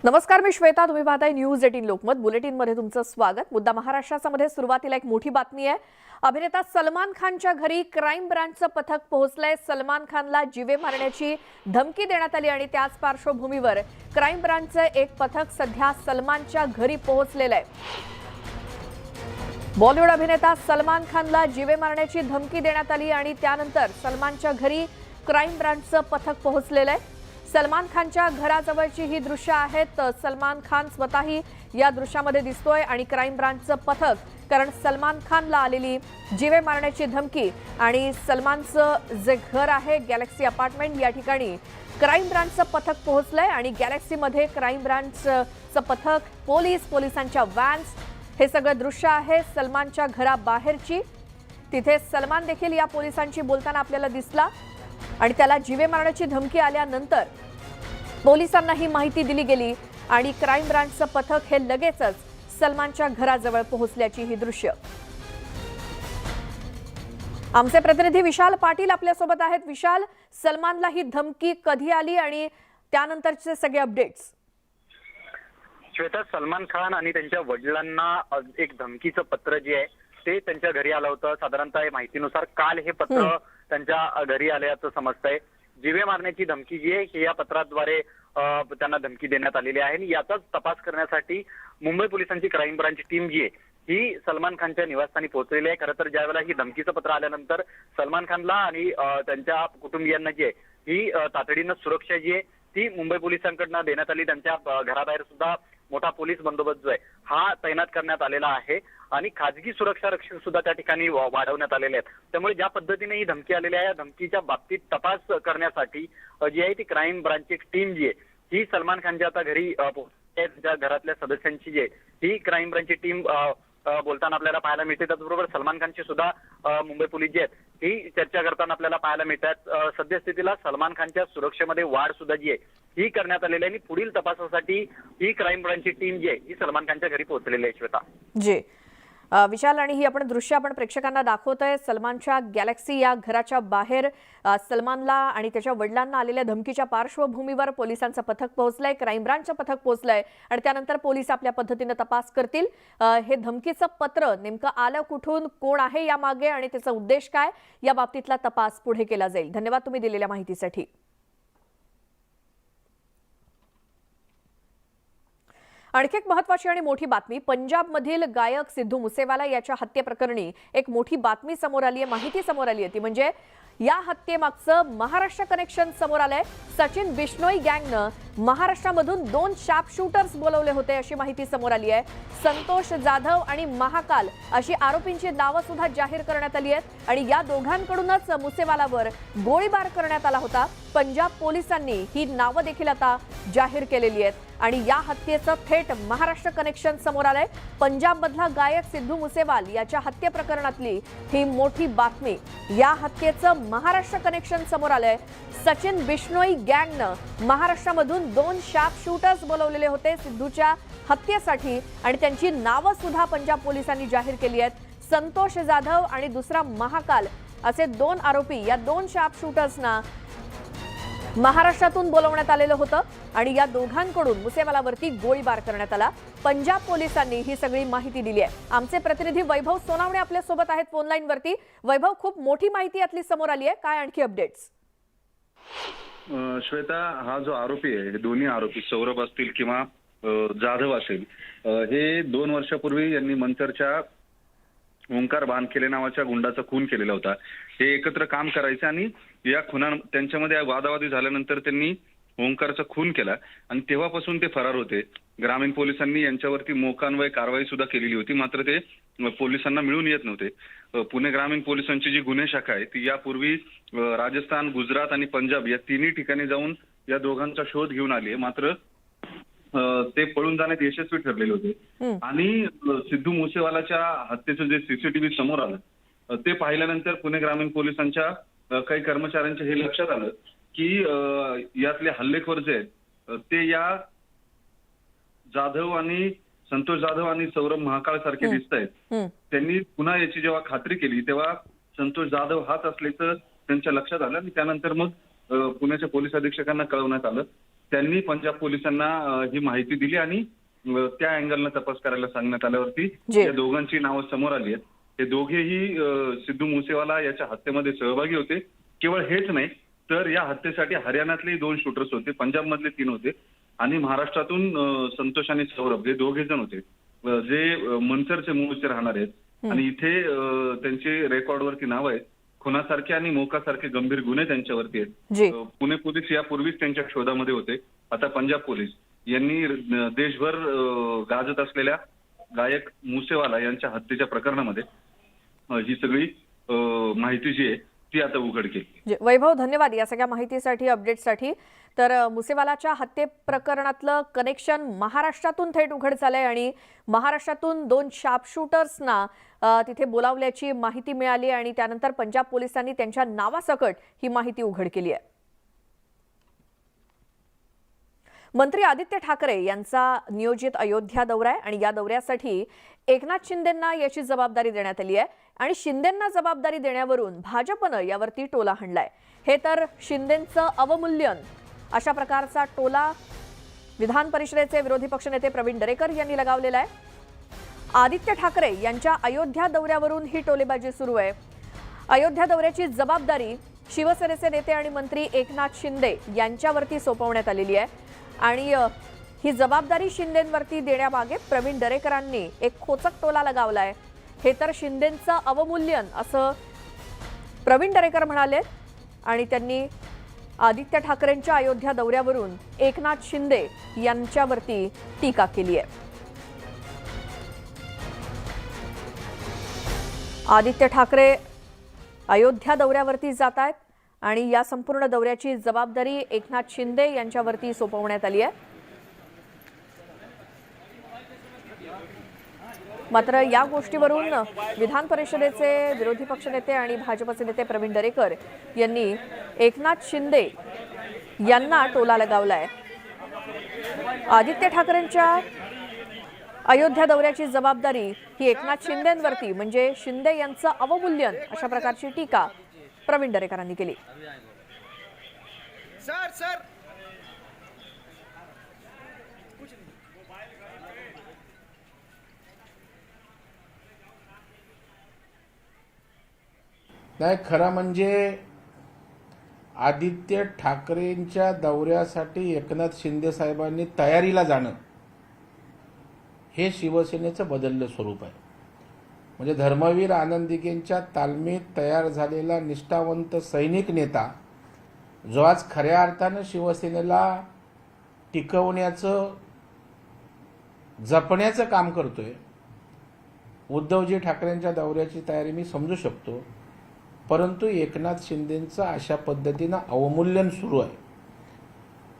नमस्कार, मी श्वेता. तुम्ही पाहताय न्यूज 18 लोकमत. बुलेटिनमध्ये तुमचं स्वागत. मुद्दा महाराष्ट्रामध्ये सुरुवातीला एक मोठी बातमी आहे. अभिनेता सलमान खानच्या घरी क्राईम ब्रांचचं पथक पोहोचलंय. सलमान खानला जीवे मारण्याची धमकी देण्यात आली आणि त्याच पार्श्वभूमीवर क्राईम ब्रांचचं एक पथक सध्या सलमानच्या घरी पोहोचलेलं आहे. बॉलिवूड अभिनेता सलमान खानला जीवे मारण्याची धमकी देण्यात आली आणि त्यानंतर सलमानच्या घरी क्राईम ब्रांचचं पथक पोहोचलेलं आहे. सलमान खानच्या घराजवळची ही दृश्य आहेत. सलमान खान स्वतःही या दृश्यामध्ये दिसतोय आणि क्राईम ब्रांचचं पथक, कारण सलमान खानला आलेली जीवे मारण्याची धमकी आणि सलमानचं जे घर आहे गॅलेक्सी अपार्टमेंट, या ठिकाणी क्राईम ब्रांचचं पथक पोहोचलंय आणि गॅलेक्सीमध्ये क्राईम ब्रांचचं पथक, पोलिसांच्या व्हॅन्स, हे सगळं दृश्य आहे सलमानच्या घराबाहेरची. तिथे सलमान देखील या पोलिसांशी बोलताना आपल्याला दिसला आणि त्याला जीवे मारण्याची धमकी आल्यानंतर पोलिसांना ही माहिती दिली गेली आणि क्राईम ब्रांचचं पथक हे लगेचच सलमानच्या घराजवळ पोहोचल्याची ही दृश्य. आमचे प्रतिनिधी विशाल पाटील आपल्यासोबत आहेत. विशाल, सलमानला ही धमकी कधी आली आणि त्यानंतरचे सगळे अपडेट्स? श्वेता, सलमान खान आणि त्यांच्या वडिलांना एक धमकीचं पत्र जे आहे ते त्यांच्या घरी आलं होतं. साधारणतः माहितीनुसार काल हे पत्र त्यांच्या घरी आल्याचं समजतंय. जीवे मारण्याची धमकी जी आहे ही या पत्राद्वारे त्यांना धमकी देण्यात आलेली आहे आणि याचाच तपास करण्यासाठी मुंबई पोलिसांची क्राईम ब्रांच टीम जी आहे ही सलमान खानच्या निवासस्थानी पोहोचलेली आहे. खरं तर ज्या वेळेला ही धमकीचं पत्र आल्यानंतर सलमान खानला आणि त्यांच्या कुटुंबियांना जी आहे ही तातडीनं सुरक्षा जी आहे ती मुंबई पोलिसांकडनं देण्यात आली. त्यांच्या घराबाहेर सुद्धा मोठा पोलीस बंदोबस्त जो आहे हा तैनात करण्यात आलेला आहे आणि खाजगी सुरक्षा रक्षक सुद्धा त्या ठिकाणी वाढवण्यात आलेले आहेत. त्यामुळे ज्या पद्धतीने ही धमकी आलेली आहे, या धमकीच्या बाबतीत तपास करण्यासाठी जी आहे ती क्राईम ब्रांचची टीम जी आहे ही सलमान खानच्या आता घरी त्यांच्या घरातल्या सदस्यांची जी आहे ही क्राईम ब्रांचची टीम बोलताना आपल्याला पाहायला मिळते. त्याचबरोबर सलमान खानची सुद्धा मुंबई पोलीस जी आहेत ही चर्चा करताना आपल्याला पाहायला मिळतात. सद्यस्थितीला सलमान खानच्या सुरक्षेमध्ये वाढ सुद्धा जी आहे ही करण्यात आलेली आहे आणि पुढील तपासासाठी ही क्राईम ब्रांचची टीम जी आहे ही सलमान खानच्या घरी पोहोचलेली आहे. श्वेता जी, विशाल, आणि ही दृश्य आपण प्रेक्षकांना दाखवतोय. सलमानच्या गॅलेक्सी या घराच्या बाहेर सलमानला आणि त्याच्या वडिलांना आलेल्या धमकीच्या पार्श्वभूमीवर पोलिसांचं पथक पोहोचलंय, क्राईम ब्रांचचं पथक पोहोचलंय आणि त्यानंतर पोलीस आपल्या पद्धतीने तपास करतील. हे धमकीचं पत्र नेमकं आलं कुठून, कोण आहे यामागे आणि त्याचा उद्देश काय, या बाबतीतला तपास पुढे केला जाईल. धन्यवाद तुम्ही दिलेल्या माहितीसाठी. आणखी एक महत्त्वाची आणि मोठी बातमी. पंजाबमधील गायक सिद्धू मुसेवाला याच्या हत्येप्रकरणी एक मोठी बातमी समोर आली आहे, माहिती समोर आली आहे. ती म्हणजे या हत्येमागचं महाराष्ट्र कनेक्शन समोर आलंय. सचिन बिश्नोई गँगनं महाराष्ट्रामधून 2 शार्प शूटर्स बोलवले होते अशी माहिती समोर आली आहे. संतोष जाधव आणि महाकाल अशी आरोपींची नावं सुद्धा जाहीर करण्यात आली आहेत आणि या दोघांकडूनच मुसेवालावर गोळीबार करण्यात आला होता. पंजाब पोलिसांनी ही नावं देखील आता जाहीर केलेली आहेत आणि या हत्येचं थेट महाराष्ट्र कनेक्शन समोर आलंय. पंजाबमधला गायक सिद्धू मुसेवाल याच्या हत्ये प्रकरणातली ही मोठी बातमी. या हत्येचं महाराष्ट्र कनेक्शन समोर आलंय. सचिन बिश्नोई गँगनं महाराष्ट्रामधून 2 शार्प शूटर्स बोलवलेले होते सिद्धूच्या हत्येसाठी आणि त्यांची नावं सुद्धा पंजाब पोलिसांनी जाहीर केली आहेत. संतोष जाधव आणि दुसरा महाकाल असे 2 आरोपी, या 2 शार्प शूटर्सना महाराष्ट्रातून बोलवण्यात आलेलं होतं आणि या दोघांकडून मुसेवालावरती गोळीबार करण्यात आला. पंजाब पोलिसांनी ही सगळी माहिती दिली आहे. आमचे प्रतिनिधी वैभव सोनावणे आपल्या सोबत आहेत फोन लाईन वरती. वैभव, खूप मोठी माहिती यातली समोर आली आहे, काय आणखी अपडेट्स? श्वेता, हा जो आरोपी आहे, हे दोन्ही आरोपी सौरभ असतील किंवा जाधव असेल, हे 2 वर्षापूर्वी यांनी मंचरच्या ओंकार बानखेले नावाच्या गुंडाचा खून केलेला होता. हे एकत्र काम करायचे आणि या खुना त्यांच्यामध्ये वादावादी झाल्यानंतर त्यांनी ओंकारचा खून केला आणि तेव्हापासून ते फरार होते. ग्रामीण पोलिसांनी यांच्यावरती मोकान्वय कारवाई सुद्धा केलेली होती, मात्र ते पोलिसांना मिळून येत नव्हते. पुणे ग्रामीण पोलिसांची जी गुन्हे शाखा आहे ती यापूर्वी राजस्थान, गुजरात आणि पंजाब या तिन्ही ठिकाणी जाऊन या दोघांचा शोध घेऊन आली आहे, मात्र ते पळून जाण्यात यशस्वी ठरलेले होते. आणि सिद्धू मुसेवालाच्या हत्येचं जे सीसीटीव्ही समोर आलं ते पाहिल्यानंतर पुणे ग्रामीण पोलिसांच्या काही कर्मचाऱ्यांच्या हे लक्षात आलं की यातले हल्लेखोर जे आहेत ते या जाधव आणि संतोष जाधव आणि सौरभ महाकाळ सारखे दिसत आहेत. त्यांनी पुन्हा याची जेव्हा खात्री केली तेव्हा संतोष जाधव हाच असल्याचं त्यांच्या लक्षात आलं आणि त्यानंतर मग पुण्याच्या पोलीस अधीक्षकांना कळवण्यात आलं त्यांनी पंजाब पोलिसांना ही माहिती दिली आणि त्या अँगलनं तपास करायला सांगण्यात आल्यावरती जी. या दोघांची नावं समोर आली आहेत. हे दोघेही सिद्धू मुसेवाला याच्या हत्येमध्ये सहभागी होते. केवळ हेच नाही तर या हत्येसाठी हरियाणातले 2 शूटर्स होते, पंजाबमधले 3 होते आणि महाराष्ट्रातून संतोष आणि सौरभ हे 2 जण होते जे मनसरचे मूळचे राहणार आहेत आणि इथे त्यांचे रेकॉर्डवरती नाव आहेत. खुनासारखे आणि मोकासारखे गंभीर गुन्हे त्यांच्यावरती जी. आहेत. पुणे पोलीस यापूर्वीच त्यांच्या शोधामध्ये होते. आता पंजाब पोलीस यांनी देशभर गाजत असलेल्या गायक मुसेवाला यांच्या हत्येच्या प्रकरणामध्ये ही सगळी माहिती जी आहे ती आता उघड केली. वैभव, धन्यवाद या सगळ्या माहितीसाठी, अपडेटसाठी. तर मुसेवालाच्या हत्ये प्रकरणातलं कनेक्शन महाराष्ट्रातून थेट उघड झालंय आणि महाराष्ट्रातून 2 शार्पशूटर्सना तिथे बोलावल्याची माहिती मिळाली आणि त्यानंतर पंजाब पोलिसांनी त्यांच्या नावासकट ही माहिती उघड केली आहे. मंत्री आदित्य ठाकरे यांचा नियोजित अयोध्या दौरा आहे आणि या दौऱ्यासाठी एकनाथ शिंदेंना याची जबाबदारी देण्यात आली आहे आणि शिंदेंना जबाबदारी देण्यावरून भाजपनं यावरती टोला हाणलाय. हे तर शिंदेंचं अवमूल्यन अशा प्रकारचा टोला विधान परिषदेचे विरोधी पक्षनेते प्रवीण दरेकर यांनी लगावलेला आहे. आदित्य ठाकरे यांच्या अयोध्या दौऱ्यावरून ही टोलेबाजी सुरू आहे. अयोध्या दौऱ्याची जबाबदारी शिवसेनेचे नेते आणि मंत्री एकनाथ शिंदे यांच्यावरती सोपवण्यात आलेली आहे आणि ही जबाबदारी शिंदेंवरती देण्यामागे प्रवीण दरेकरांनी एक खोचक टोला लगावलाय. हे तर शिंदेंचं अवमूल्यन असं प्रवीण दरेकर म्हणाले आणि त्यांनी आदित्य ठाकरेंच्या अयोध्या दौऱ्यावरून एकनाथ शिंदे यांच्यावरती टीका केली आहे. आदित्य ठाकरे अयोध्या दौऱ्यावरती जात आहेत आणि या संपूर्ण दौऱ्याची जबाबदारी एकनाथ शिंदे यांच्यावरती सोपवण्यात आली आहे. मात्र या गोष्टीवरून विधान परिषदेचे विरोधी पक्षनेते आणि भाजपचे नेते प्रवीण दरेकर यांनी एकनाथ शिंदे यांना टोला लगावलाय. आदित्य ठाकरेंच्या अयोध्या दौऱ्याची जबाबदारी ही एकनाथ शिंदेंवरती म्हणजे शिंदे यांचं अवमूल्यन अशा प्रकारची टीका प्रवीण दरेकरांनी केली. नाही, खरं म्हणजे आदित्य ठाकरेंच्या दौऱ्यासाठी एकनाथ शिंदे साहेबांनी तयारीला जाणं हे शिवसेनेचं बदललं स्वरूप आहे. म्हणजे धर्मवीर आनंदिकेंच्या तालमीत तयार झालेला निष्ठावंत सैनिक नेता जो आज खऱ्या अर्थानं शिवसेनेला टिकवण्याचं जपण्याचं काम करतोय. उद्धवजी ठाकरेंच्या दौऱ्याची तयारी मी समजू शकतो, परंतु एकनाथ शिंदेंचं अशा पद्धतीनं अवमूल्यन सुरू आहे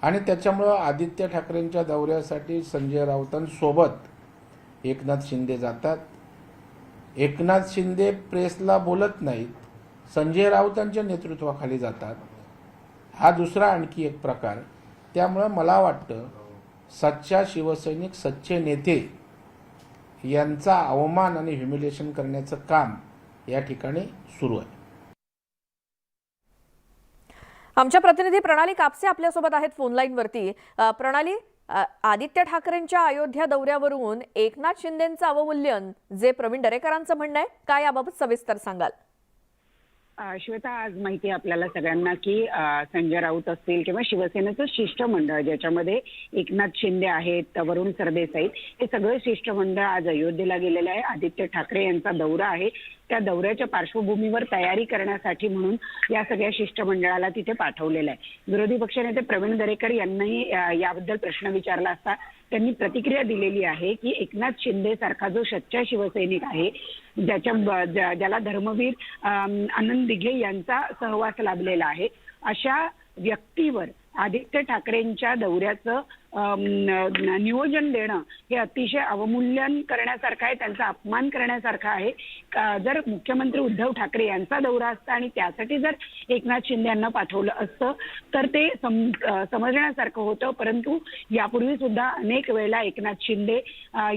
आणि त्याच्यामुळं आदित्य ठाकरेंच्या दौऱ्यासाठी संजय राऊतांसोबत एकनाथ शिंदे जातात. एकनाथ शिंदे प्रेसला बोलत नाहीत, संजय राऊतांच्या नेतृत्वाखाली जातात. हा दुसरा आणखी एक प्रकार. त्यामुळं मला वाटतं सच्चा शिवसैनिक, सच्चे नेते यांचा अवमान आणि ह्युमिलेशन करण्याचं काम या ठिकाणी सुरू आहे. आमच्या प्रतिनिधी प्रणाली कापसे आपल्यासोबत आहेत फोनलाईनवरती. प्रणाली, आदित्य ठाकरेंच्या अयोध्या दौऱ्यावरून एकनाथ शिंदेंचं अवमूल्यन जे प्रवीण दरेकरांचं म्हणणं आहे, काय याबाबत सविस्तर सांगाल? श्वेता, आज माहिती आहे आपल्याला सगळ्यांना की संजय राऊत असतील किंवा शिवसेनेचं शिष्टमंडळ ज्याच्यामध्ये एकनाथ शिंदे आहेत, वरुण सरदेसाई, हे सगळं शिष्टमंडळ आज अयोध्येला गेलेलं आहे. आदित्य ठाकरे यांचा दौरा आहे, त्या दौऱ्याच्या पार्श्वभूमीवर तयारी करण्यासाठी म्हणून या सगळ्या शिष्टमंडळाला तिथे पाठवलेलं आहे. विरोधी पक्षनेते प्रवीण दरेकर यांनाही याबद्दल प्रश्न विचारला असता त्यांनी प्रतिक्रिया दिलेली आहे की एकनाथ शिंदे सारखा जो सच्चा शिवसैनिक आहे, ज्याला धर्मवीर आनंद दिघे यांचा सहवास लाभलेला आहे, अशा व्यक्तीवर आदित्य ठाकरेंच्या दौऱ्याचं नियोजन देणं हे अतिशय अवमूल्यन करण्यासारखं आहे, त्यांचा अपमान करण्यासारखं आहे. जर मुख्यमंत्री उद्धव ठाकरे यांचा दौरा असता आणि त्यासाठी जर एकनाथ शिंदे यांना पाठवलं असतं तर ते समजण्यासारखं होतं. परंतु यापूर्वी सुद्धा अनेक वेळेला एकनाथ शिंदे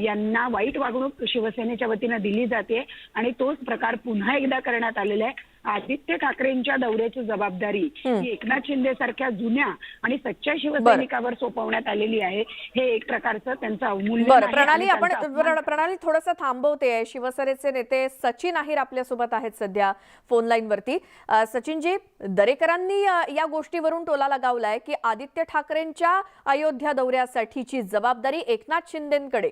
यांना वाईट वागणूक शिवसेनेच्या वतीनं दिली जाते आणि तोच प्रकार पुन्हा एकदा करण्यात आलेला आहे. आदित्य ठाकरेंच्या दौऱ्याची जबाबदारी ही एकनाथ शिंदे सारख्या जुन्या आणि सच्च्या शिवसैनिकावर सोपवण्यात आलेली आहे. हे एक प्रकारचं त्यांचं अवमूल्यन बरं आहे प्रणाली, आणि आपण त्यांचा अपमान प्रणाली थोडंसं थांबवते. शिवसेनेचे नेते सचिन अहिर आपल्यासोबत आहेत सध्या फोन लाईन वरती. सचिनजी, दरेकरांनी या गोष्टीवरून टोला लगावलाय की आदित्य ठाकरेंच्या अयोध्या दौऱ्यासाठीची जबाबदारी एकनाथ शिंदेंकडे.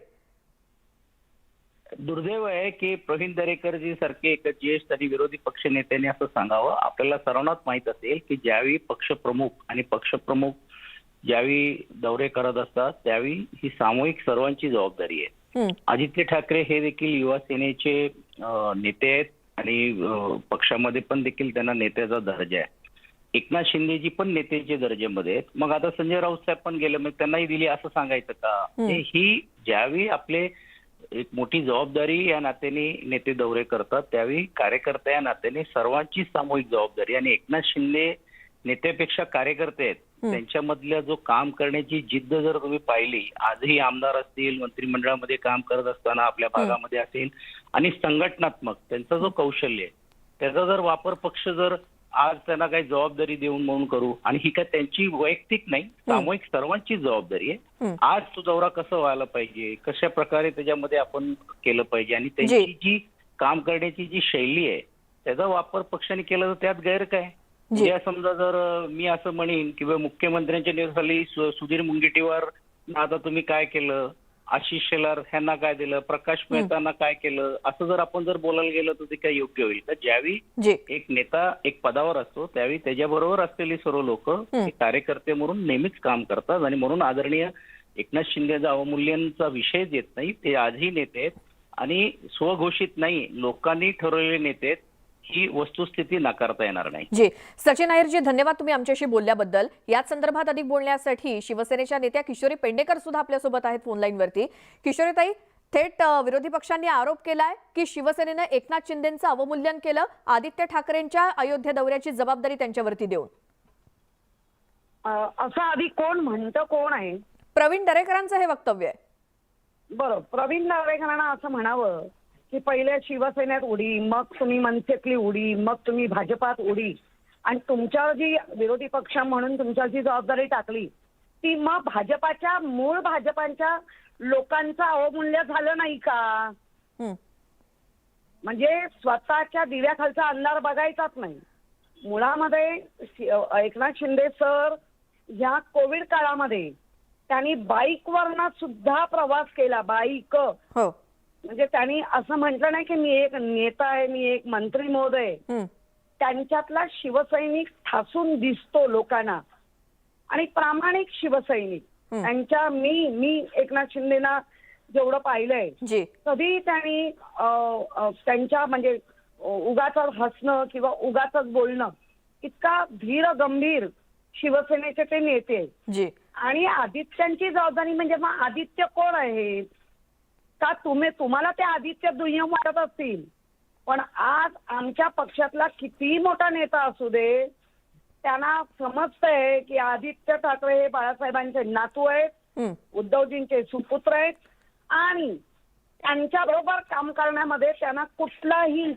दुर्दैव आहे की प्रवीण दरेकरजी सारखे एक ज्येष्ठ आणि विरोधी पक्ष नेत्यांनी असं सांगावं. आपल्याला सर्वांनाच माहित असेल की ज्यावेळी पक्षप्रमुख ज्यावेळी दौरे करत असतात त्यावेळी ही सामूहिक सर्वांची जबाबदारी आहे. आदित्य ठाकरे हे देखील युवा सेनेचे नेते आहेत आणि पक्षामध्ये पण देखील त्यांना नेत्याचा दर्जा आहे. एकनाथ शिंदेजी पण नेत्याचे दर्जामध्ये आहेत. मग आता संजय राऊत साहेब पण गेले, मग त्यांनाही दिली असं सांगायचं का? ही ज्यावेळी आपले एक मोठी जबाबदारी या नात्याने नेते दौरे करतात त्यावेळी कार्यकर्ता या नात्याने सर्वांची सामूहिक जबाबदारी, आणि एकनाथ शिंदे नेत्यापेक्षा कार्यकर्ते आहेत. त्यांच्यामधल्या जो काम करण्याची जिद्द जर तुम्ही पाहिली, आजही आमदार असतील, मंत्रिमंडळामध्ये काम करत असताना आपल्या भागामध्ये असेल, आणि संघटनात्मक त्यांचा जो कौशल्य आहे त्याचा जर वापर पक्ष जर आज त्यांना काही जबाबदारी देऊन म्हणून करू, आणि ही काय त्यांची वैयक्तिक नाही, सामूहिक सर्वांची जबाबदारी आहे. आज तो दौरा कसा व्हायला पाहिजे, कशा प्रकारे त्याच्यामध्ये आपण केलं पाहिजे, आणि त्यांची जी काम करण्याची जी शैली आहे त्याचा वापर पक्षाने केला तर त्यात गैर काय? उद्या समजा जर मी असं म्हणेन किंवा मुख्यमंत्र्यांच्या नेतृत्वाखाली सुधीर मुनगंटीवार आता तुम्ही काय केलं, आशिष शेलार ह्यांना काय दिलं, प्रकाश मेहतांना काय केलं, असं जर आपण जर बोलायला गेलं तर ते काय योग्य होईल का? ज्यावेळी एक नेता एक पदावर असतो त्यावेळी त्याच्याबरोबर असलेली सर्व लोक कार्यकर्ते म्हणून नेहमीच काम करतात, आणि म्हणून आदरणीय एकनाथ शिंदेचा अवमूल्यनचा विषयच येत नाही. ते आजही नेते आहेत आणि स्वघोषित नाही, लोकांनी ठरवलेले नेते आहेत. ही वस्तुस्थिती नाकारता येणार नाही. जी सचिन अहिरजी, धन्यवाद तुम्ही आमच्याशी बोलल्याबद्दल. याच संदर्भात अधिक बोलण्यासाठी शिवसेनेच्या नेत्या किशोरी पेंडेकर सुद्धा आपल्यासोबत आहेत फोन लाईन वरती. किशोरीताई, थेट विरोधी पक्षांनी आरोप केलाय की शिवसेनेनं एकनाथ शिंदेंचं अवमूल्यन केलं, आदित्य ठाकरेंच्या अयोध्या दौऱ्याची जबाबदारी त्यांच्यावरती देऊन. असं आधी कोण म्हणतं, कोण आहे? प्रवीण दरेकरांचं हे वक्तव्य आहे. बरं, प्रवीण दरेकरांना असं म्हणावं की पहिले शिवसेनेत उडी, मग तुम्ही मनसेतली उडी, मग तुम्ही भाजपात उडी, आणि तुमच्यावर जी विरोधी पक्ष म्हणून तुमच्यावर जी जबाबदारी टाकली ती मग मूळ भाजपाच्या लोकांचं अवमूल्य झालं नाही का? म्हणजे स्वतःच्या दिव्याखालचा अंधार बघायचाच नाही. मुळामध्ये एकनाथ शिंदे सर या कोविड काळामध्ये त्यांनी बाईकवरनं सुद्धा प्रवास केला. बाईक, म्हणजे त्यांनी असं म्हटलं नाही की मी एक नेता आहे, मी एक मंत्री महोदय. त्यांच्यातला शिवसैनिक ठासून दिसतो लोकांना, आणि प्रामाणिक शिवसैनिक त्यांच्या मी एकनाथ शिंदेना जेवढं पाहिलंय कधी त्यांनी त्यांच्या म्हणजे उगाच हसणं किंवा उगाच बोलणं, इतका धीर गंभीर शिवसेनेचे ते नेते. आणि आदित्यांची जबाबदारी म्हणजे मग आदित्य कोण आहे का? तुम्हाला ते आदित्य दुय्यम वाटत असतील, पण आज आमच्या पक्षातला किती मोठा नेता असू दे त्यांना समजतंय की आदित्य ठाकरे हे बाळासाहेबांचे नातू आहेत, उद्धवजींचे सुपुत्र आहेत, आणि त्यांच्या बरोबर काम करण्यामध्ये त्यांना कुठलाही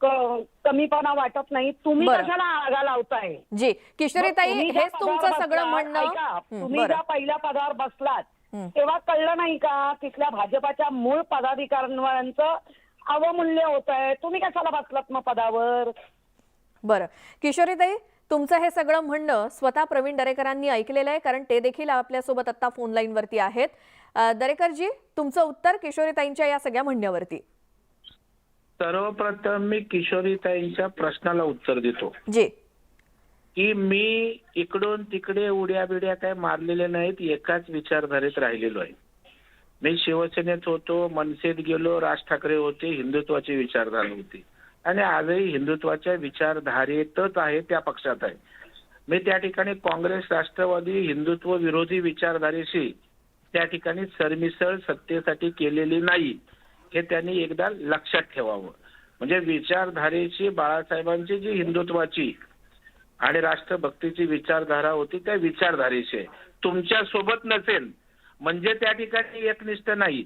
कमीपणा वाटत नाही. तुम्ही कशाला आगा लावताय? जी किशोरीताई, हेच तुमचं सगळं म्हणणं. तुम्ही ज्या पहिल्या पदावर बसलात तेव्हा कळलं नाही का तिथल्या भाजपाच्या मूळ पदाधिकाऱ्यांचं अवमूल्य होत आहे? तुम्ही कशाला बसलात मग पदावर? बरं किशोरीताई, तुमचं हे सगळं म्हणणं स्वतः प्रवीण दरेकरांनी ऐकलेलं आहे, कारण ते देखील आपल्यासोबत आता फोन लाईन वरती आहेत. दरेकरजी, तुमचं उत्तर किशोरीताईंच्या या सगळ्या म्हणण्यावरती. सर्वप्रथम मी किशोरीताईंच्या प्रश्नाला उत्तर देतो की मी इकडून तिकडे उड्या बिड्या काय मारलेले नाहीत, एकाच विचारधारेत राहिलेलो आहे. मी शिवसेनेत होतो, मनसेत गेलो, राज ठाकरे होते, हिंदुत्वाची विचारधारा होती, आणि आजही हिंदुत्वाच्या विचारधारेतच आहे, त्या पक्षात आहे. मी त्या ठिकाणी काँग्रेस, राष्ट्रवादी, हिंदुत्व विरोधी विचारधारेशी त्या ठिकाणी सरमिसळ सत्तेसाठी केलेली नाही, हे त्यांनी एकदा लक्षात ठेवावं. म्हणजे विचारधारेची, बाळासाहेबांची जी हिंदुत्वाची आणि राष्ट्रभक्तीची विचारधारा होती त्या विचारधारेची तुमच्या सोबत नसेल म्हणजे त्या ठिकाणी एकनिष्ठ नाही.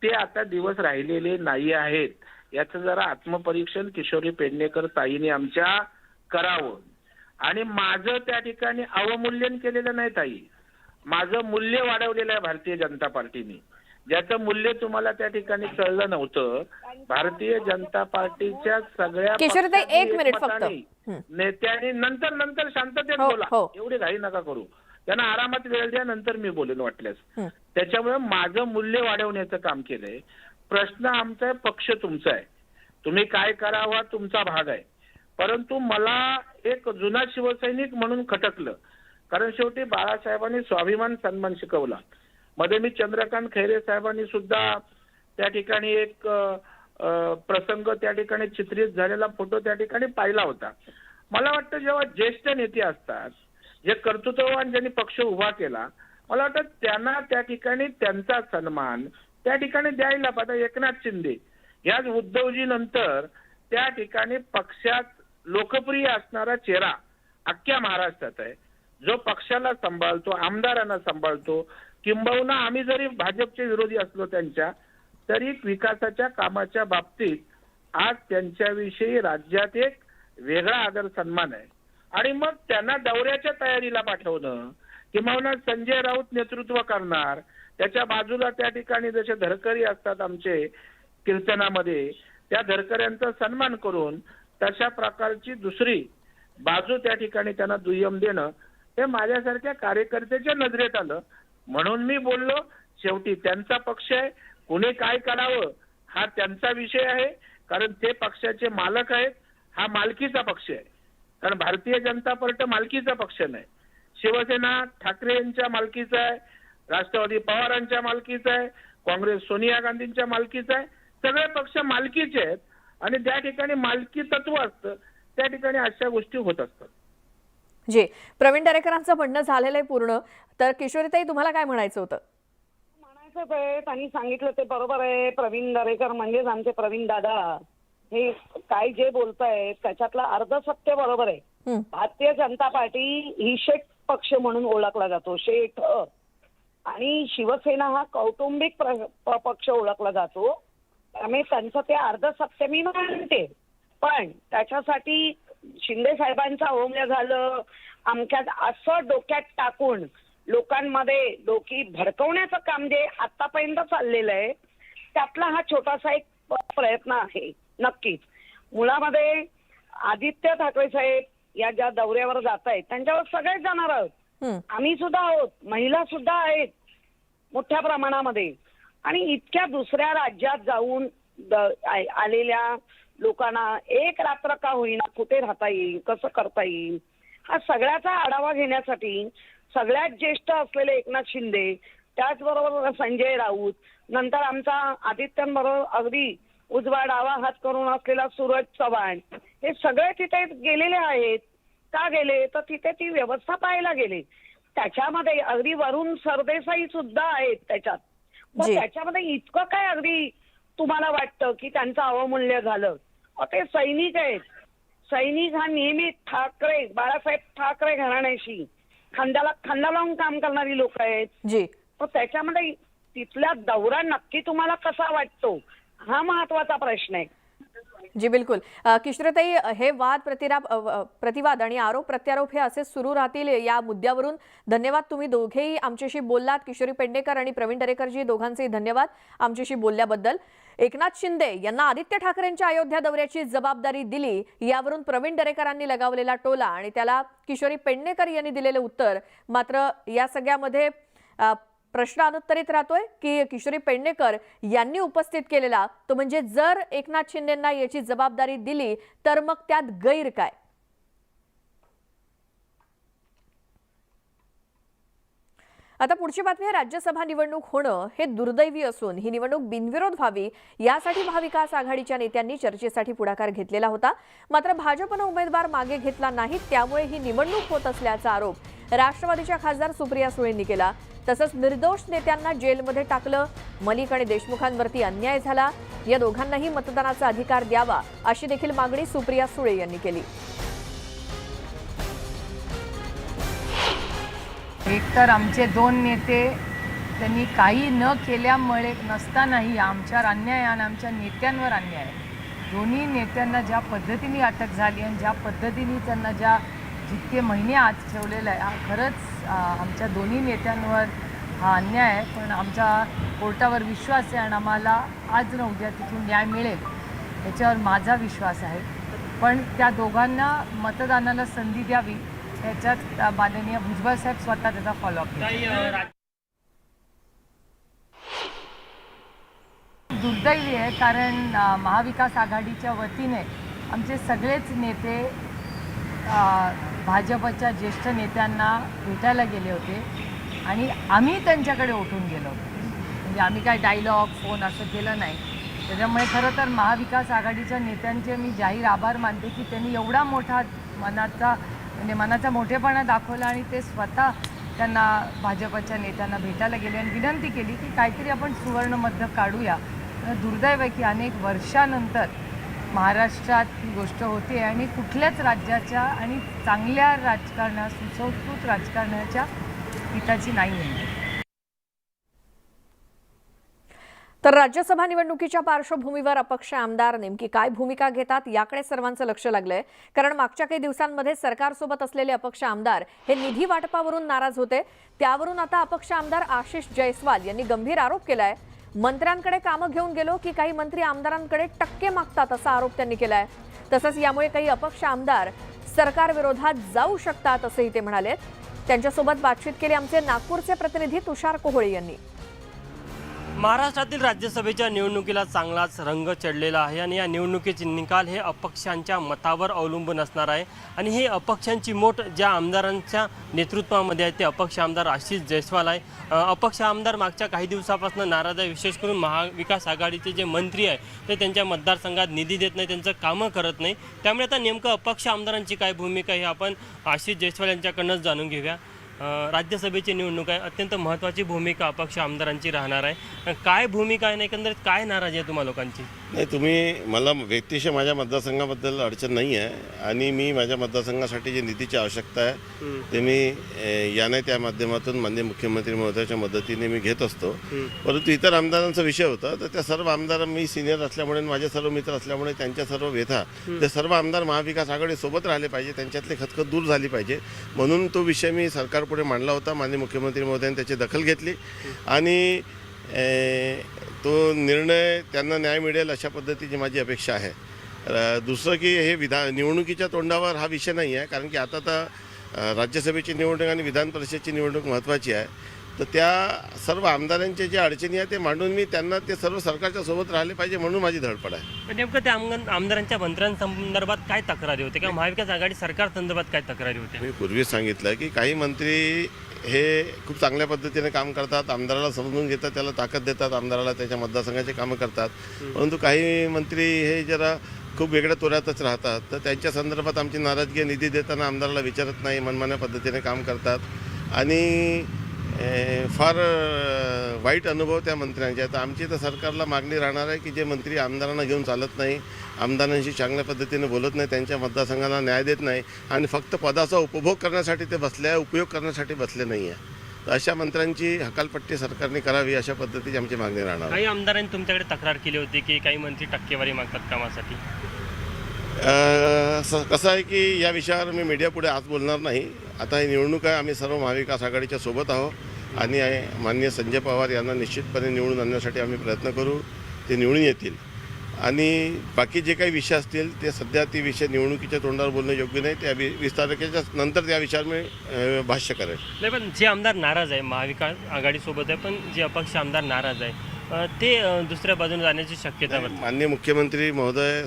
ते आता दिवस राहिलेले नाही आहेत. याचं जरा आत्मपरीक्षण किशोरी पेडणेकर ताईने आमच्या करावं. आणि माझं त्या ठिकाणी अवमूल्यन केलेलं नाही ताई, माझं मूल्य वाढवलेलं आहे भारतीय जनता पार्टीने, ज्याचं मूल्य तुम्हाला त्या ठिकाणी कळलं नव्हतं. भारतीय जनता पार्टीच्या सगळ्या किशोरीताई, पक्षांनी एक मिनिट फक्त. एकमताने, नेत्यांनी नंतर शांततेत हो, बोला, हो. एवढी घाई नका करू, त्यांना आरामात वेळ द्या, नंतर मी बोलेन वाटल्यास. त्याच्यामुळे माझं मूल्य वाढवण्याचं काम केलंय. प्रश्न आमचा आहे, पक्ष तुमचा आहे, तुम्ही काय करावा तुमचा भाग आहे. परंतु मला एक जुना शिवसैनिक म्हणून खटकलं, कारण शेवटी बाळासाहेबांनी स्वाभिमान सन्मान शिकवला. मध्ये मी चंद्रकांत खैरे साहेबांनी सुद्धा त्या ठिकाणी एक प्रसंग त्या ठिकाणी चित्रित झालेला फोटो त्या ठिकाणी पाहिला होता. मला वाटतं जेव्हा ज्येष्ठ नेते असतात, जे कर्तृत्ववान ज्यांनी पक्ष उभा केला, मला वाटतं त्यांना त्या ठिकाणी त्यांचा सन्मान त्या ठिकाणी द्यायला पाहिजे. एकनाथ शिंदे याच उद्धवजी नंतर त्या ठिकाणी पक्षात लोकप्रिय असणारा चेहरा अख्ख्या महाराष्ट्रात आहे, जो पक्षाला सांभाळतो, आमदारांना सांभाळतो. किंबहुना आम्ही जरी भाजपचे विरोधी असलो त्यांच्या, तरी विकासाच्या कामाच्या बाबतीत आज त्यांच्याविषयी राज्यात एक वेगळा आदर सन्मान आहे. आणि मग त्यांना दौऱ्याच्या तयारीला पाठवणं, किंबहुना संजय राऊत नेतृत्व करणार, त्याच्या बाजूला त्या ठिकाणी जसे धरकरी असतात आमचे कीर्तनामध्ये, त्या धरकऱ्यांचा सन्मान करून तशा प्रकारची दुसरी बाजू त्या ठिकाणी त्यांना दुय्यम देणं, हे माझ्यासारख्या कार्यकर्त्याच्या नजरेत आलं. म्हणून मी बोललो, शेवटी त्यांचा पक्ष आहे, कुणी काय करावं हा त्यांचा विषय आहे, कारण ते पक्षाचे मालक आहेत. हा मालकीचा पक्ष आहे, कारण भारतीय जनता पार्टी मालकीचा पक्ष नाही. शिवसेना ठाकरे यांच्या मालकीचा आहे, राष्ट्रवादी पवारांच्या मालकीचा आहे, काँग्रेस सोनिया गांधींच्या मालकीचा आहे. सगळे पक्ष मालकीचे आहेत आणि त्या ठिकाणी मालकी तत्व असतं, त्या ठिकाणी अशा गोष्टी होत असतात. जी, प्रवीण दरेकरांचं म्हणणं झालेलं आहे पूर्ण. तर किशोरीताई, तुम्हाला काय म्हणायचं होतं? म्हणायचं आहे, त्यांनी सांगितलं ते बरोबर आहे. प्रवीण दरेकर म्हणजेच आमचे प्रवीण दादा, हे काय जे बोलतायत त्याच्यातलं अर्ध सत्य बरोबर आहे. भारतीय जनता पार्टी ही शेठ पक्ष म्हणून ओळखला जातो, शेठ. आणि शिवसेना हा कौटुंबिक पक्ष ओळखला जातो. त्यामुळे त्यांचं ते अर्ध सत्य मी मानते. पण त्याच्यासाठी शिंदे साहेबांचं अवमूल्य झालं आमच्यात असं डोक्यात टाकून लोकांमध्ये डोकी भडकवण्याचं काम जे आतापर्यंत चाललेलं आहे, त्यातला हा छोटासा एक प्रयत्न आहे. नक्कीच मुळामध्ये आदित्य ठाकरे साहेब या ज्या दौऱ्यावर जात आहेत त्यांच्यावर सगळेच जाणार आहोत, आम्ही सुद्धा आहोत, महिला सुद्धा आहेत मोठ्या प्रमाणामध्ये. आणि इतक्या दुसऱ्या राज्यात जाऊन आलेल्या लोकांना एक रात्र का होईना कुठे राहता येईल, कसं करता येईल, हा सगळ्याचा आढावा घेण्यासाठी सगळ्यात ज्येष्ठ असलेले एकनाथ शिंदे, त्याचबरोबर संजय राऊत, नंतर आमचा आदित्यांबरोबर अगदी उजवा डावा हात करून असलेला सूरज चव्हाण, हे सगळे तिथे गेलेले आहेत. का गेले तर तिथे ती व्यवस्था पाहायला गेले. त्याच्यामध्ये अगदी वरुण सरदेसाई सुद्धा आहेत त्याच्यात. मग त्याच्यामध्ये इतकं काय अगदी तुम्हाला वाटतं की त्यांचं अवमूल्य झालं? ते सैनिक आहेत. सैनिक हा नेहमी ठाकरे, बाळासाहेब ठाकरे घराण्याशी खांद्याला खांदा लावून काम करणारी लोक आहेत. तर त्याच्यामध्ये तिथला दौरा नक्की तुम्हाला कसा वाटतो हा महत्वाचा प्रश्न आहे. जी बिलकुल. किशोरीताई, हे वाद प्रतिवाद आणि आरोप प्रत्यारोप हे असे सुरू राहतील या मुद्द्यावरून. धन्यवाद, तुम्ही दोघेही आमच्याशी बोललात. किशोरी पेडणेकर आणि प्रवीण दरेकरजी, दोघांचेही धन्यवाद आमच्याशी बोलल्याबद्दल. एकनाथ शिंदे यांना आदित्य ठाकरेंच्या अयोध्या दौऱ्याची जबाबदारी दिली, यावरून प्रवीण दरेकरांनी लगावलेला टोला आणि त्याला किशोरी पेडणेकर यांनी दिलेले उत्तर. मात्र या सगळ्यामध्ये प्रश्न अनुत्तरित राहतोय की किशोरी पेडणेकर यांनी उपस्थित केलेला तो म्हणजे जर एकनाथ शिंदेंना याची जबाबदारी दिली तर मग त्यात गैर काय? आता पुढची बातमी आहे, राज्यसभा निवडणूक होणं हे दुर्दैवी असून ही निवडणूक बिनविरोध व्हावी यासाठी महाविकास आघाडीच्या नेत्यांनी चर्चेसाठी पुढाकार घेतलेला होता. मात्र भाजपनं उमेदवार मागे घेतला नाही, त्यामुळे ही निवडणूक होत असल्याचा आरोप राष्ट्रवादीच्या खासदार सुप्रिया सुळेंनी केला. तसंच निर्दोष नेत्यांना जेलमध्ये टाकलं, मलिक आणि देशमुखांवरती अन्याय झाला, या दोघांनाही मतदानाचा अधिकार द्यावा अशी देखील मागणी सुप्रिया सुळे यांनी केली. एकतर आमचे दोन नेते त्यांनी काही न केल्यामुळे नसतानाही आमच्यावर अन्याय आणि आमच्या नेत्यांवर अन्याय दोन्ही नेत्यांना ज्या पद्धतीने अटक झाली आणि ज्या पद्धतीने त्यांना जितके महिने आज ठेवलेलं आहे, हा खरंच आमच्या दोन्ही नेत्यांवर हा अन्याय आहे. पण आमचा कोर्टावर विश्वास आहे आणि आम्हाला आज न उद्या तिथून न्याय मिळेल याच्यावर माझा विश्वास आहे. पण त्या दोघांना मतदानाला संधी द्यावी याच्यात माननीय भुजबळ साहेब स्वतः त्याचा फॉलोअप केला. दुर्दैवी आहे कारण महाविकास आघाडीच्या वतीने आमचे सगळेच नेते भाजपच्या ज्येष्ठ नेत्यांना भेटायला गेले होते आणि आम्ही त्यांच्याकडे उठून गेलो. म्हणजे आम्ही काय डायलॉग फोन असं केलं नाही. त्याच्यामुळे खरं तर महाविकास आघाडीच्या नेत्यांचे मी जाहीर आभार मानते की त्यांनी एवढा मोठा मनाचा मोठेपणा दाखवला आणि ते स्वतः त्यांना भाजपच्या नेत्यांना भेटायला गेले आणि विनंती केली की काहीतरी आपण सुवर्णमध्य काढूया. दुर्दैव आहे की अनेक वर्षानंतर महाराष्ट्रात ही गोष्ट होते आणि कुठल्याच राज्याच्या आणि चांगल्या सुसंस्कृत राजकारणाच्या हिताची नाही आहे. तर राज्यसभा निवडणुकीच्या पार्श्वभूमीवर अपक्ष आमदार नेमकी काय भूमिका घेतात याकडे सर्वांचं लक्ष लागलंय. कारण मागच्या काही दिवसांमध्ये सरकारसोबत असलेले अपक्ष आमदार हे निधी वाटपावरून नाराज होते. त्यावरून आता अपक्ष आमदार आशिष जयस्वाल यांनी गंभीर आरोप केलाय. मंत्र्यांकडे कामं घेऊन गेलो की काही मंत्री आमदारांकडे टक्के मागतात असा आरोप त्यांनी केलाय. तसंच यामुळे काही अपक्ष आमदार सरकारविरोधात जाऊ शकतात असंही ते म्हणाले. त्यांच्यासोबत बातचीत केली आमचे नागपूरचे प्रतिनिधी तुषार कोहळे यांनी. महाराष्ट्रातील राज्यसभेच्या निवडणुकीला चांगलाच रंग चढलेला आहे आणि या निवडणुकीचे निकाल हे अपक्षांच्या मतावर अवलंबून असणार आहे. आणि हे अपक्षांची मोठ ज्या आमदारांच्या नेतृत्वामध्ये आहे ते अपक्ष आमदार आशिष जयस्वाल आहे. अपक्ष आमदार मागच्या काही दिवसापासून नाराज आहे. विशेष करून महाविकास आघाडीचे जे मंत्री आहे ते त्यांच्या मतदारसंघात निधी देत नाही, त्यांचं कामं करत नाही. त्यामुळे आता नेमकं अपक्ष आमदारांची काय भूमिका आहे आपण आशिष जयस्वाल यांच्याकडूनच जाणून घेऊया. राज्यसभेची निवडणूक आहे, अत्यंत महत्त्वाची भूमिका अपक्ष आमदारांची राहणार आहे. काय भूमिका आहे, एकंदरीत काय नाराजी आहे तुम्हा लोकांची? नाही, तुम्ही मला व्यक्तिशः माझ्या मतदारसंघाबद्दल अडचण नाही आहे आणि मी माझ्या मतदारसंघासाठी जे निधीची आवश्यकता आहे ते मी याने त्या माध्यमातून माननीय मुख्यमंत्री महोदयाच्या मदतीने मी घेत असतो. परंतु इतर आमदारांचा विषय होता तर त्या सर्व आमदार मी सिनियर असल्यामुळे माझे सर्व मित्र असल्यामुळे त्यांच्या सर्व व्यथा ते सर्व आमदार महाविकास आघाडी सोबत राहिले पाहिजे, त्यांच्यातली खतखत दूर झाली पाहिजे म्हणून तो विषय मी सरकारपुढे मांडला होता. माननीय मुख्यमंत्री महोदयांनी त्याची दखल घेतली आणि तो निर्णय त्यांना न्याय मिळेल अशा पद्धतीची माझी अपेक्षा आहे. दुसरं की हे निवडणुकीच्या तोंडावर हा विषय नाही आहे, कारण की आता तर राज्यसभेची निवडणूक आणि विधान परिषदेची निवडणूक महत्त्वाची आहे. तर त्या सर्व आमदारांच्या ज्या अडचणी आहेत ते मांडून मी त्यांना ते सर्व सरकारच्या सोबत राहिले पाहिजे म्हणून माझी धडपड आहे. नेमकं त्या आमदारांच्या मंत्र्यांसंदर्भात काय तक्रारी होते किंवा महाविकास आघाडी सरकार संदर्भात काय तक्रारी होते? मी पूर्वीच सांगितलं की काही मंत्री हे खूप चांगल्या पद्धतीने काम करतात, आमदाराला समजून घेतात, त्याला ताकद देतात, आमदाराला त्याच्या मतदारसंघाचे कामं करतात. परंतु काही मंत्री हे जरा खूप वेगळ्या तोऱ्यातच राहतात. तर त्यांच्या संदर्भात आमची नाराजगी निधी देताना आमदाराला विचारत नाही, मनमान्या पद्धतीने काम करतात आणि फार वाईट अनुभव त्या मंत्र्यांचे आहेत. आमची तर सरकारला मागणी राहणार आहे की जे मंत्री आमदारांना घेऊन चालत नाही, आमदारांशी चांगल्या पद्धतीने बोलत नाही, त्यांच्या मतदारसंघाला न्याय देत नाही आणि फक्त पदाचा उपभोग करण्यासाठी ते बसले आहे, उपयोग करण्यासाठी बसले नाही आहे, तर अशा मंत्र्यांची हकालपट्टी सरकारने करावी अशा पद्धतीची आमची मागणी राहणार. काही आमदारांनी तुमच्याकडे तक्रार केली होती की काही मंत्री टक्केवारी मागतात कामासाठी? कसं आहे की या विषयावर मी मीडियापुढे आज बोलणार नाही. आता ही निवडणूक आहे, आम्ही सर्व महाविकास आघाडीच्या सोबत आहोत आणि माननीय संजय पवार यांना निश्चितपणे निवडून आणण्यासाठी आम्ही प्रयत्न करू, ते निवडून येतील. आणि बाकी जे काही विषय असतील ते सध्या ते विषय निवडणुकीच्या तोंडावर बोलणं योग्य नाही. त्या 20 तारखेच्या नंतर त्या विषयावर मी भाष्य करेल. नाही, पण जे आमदार नाराज आहे महाविकास आघाडीसोबत आहे, पण जे अपक्ष आमदार नाराज आहे ते दुसऱ्या बाजूने जाण्याची शक्यता वाटते. माननीय मुख्यमंत्री महोदय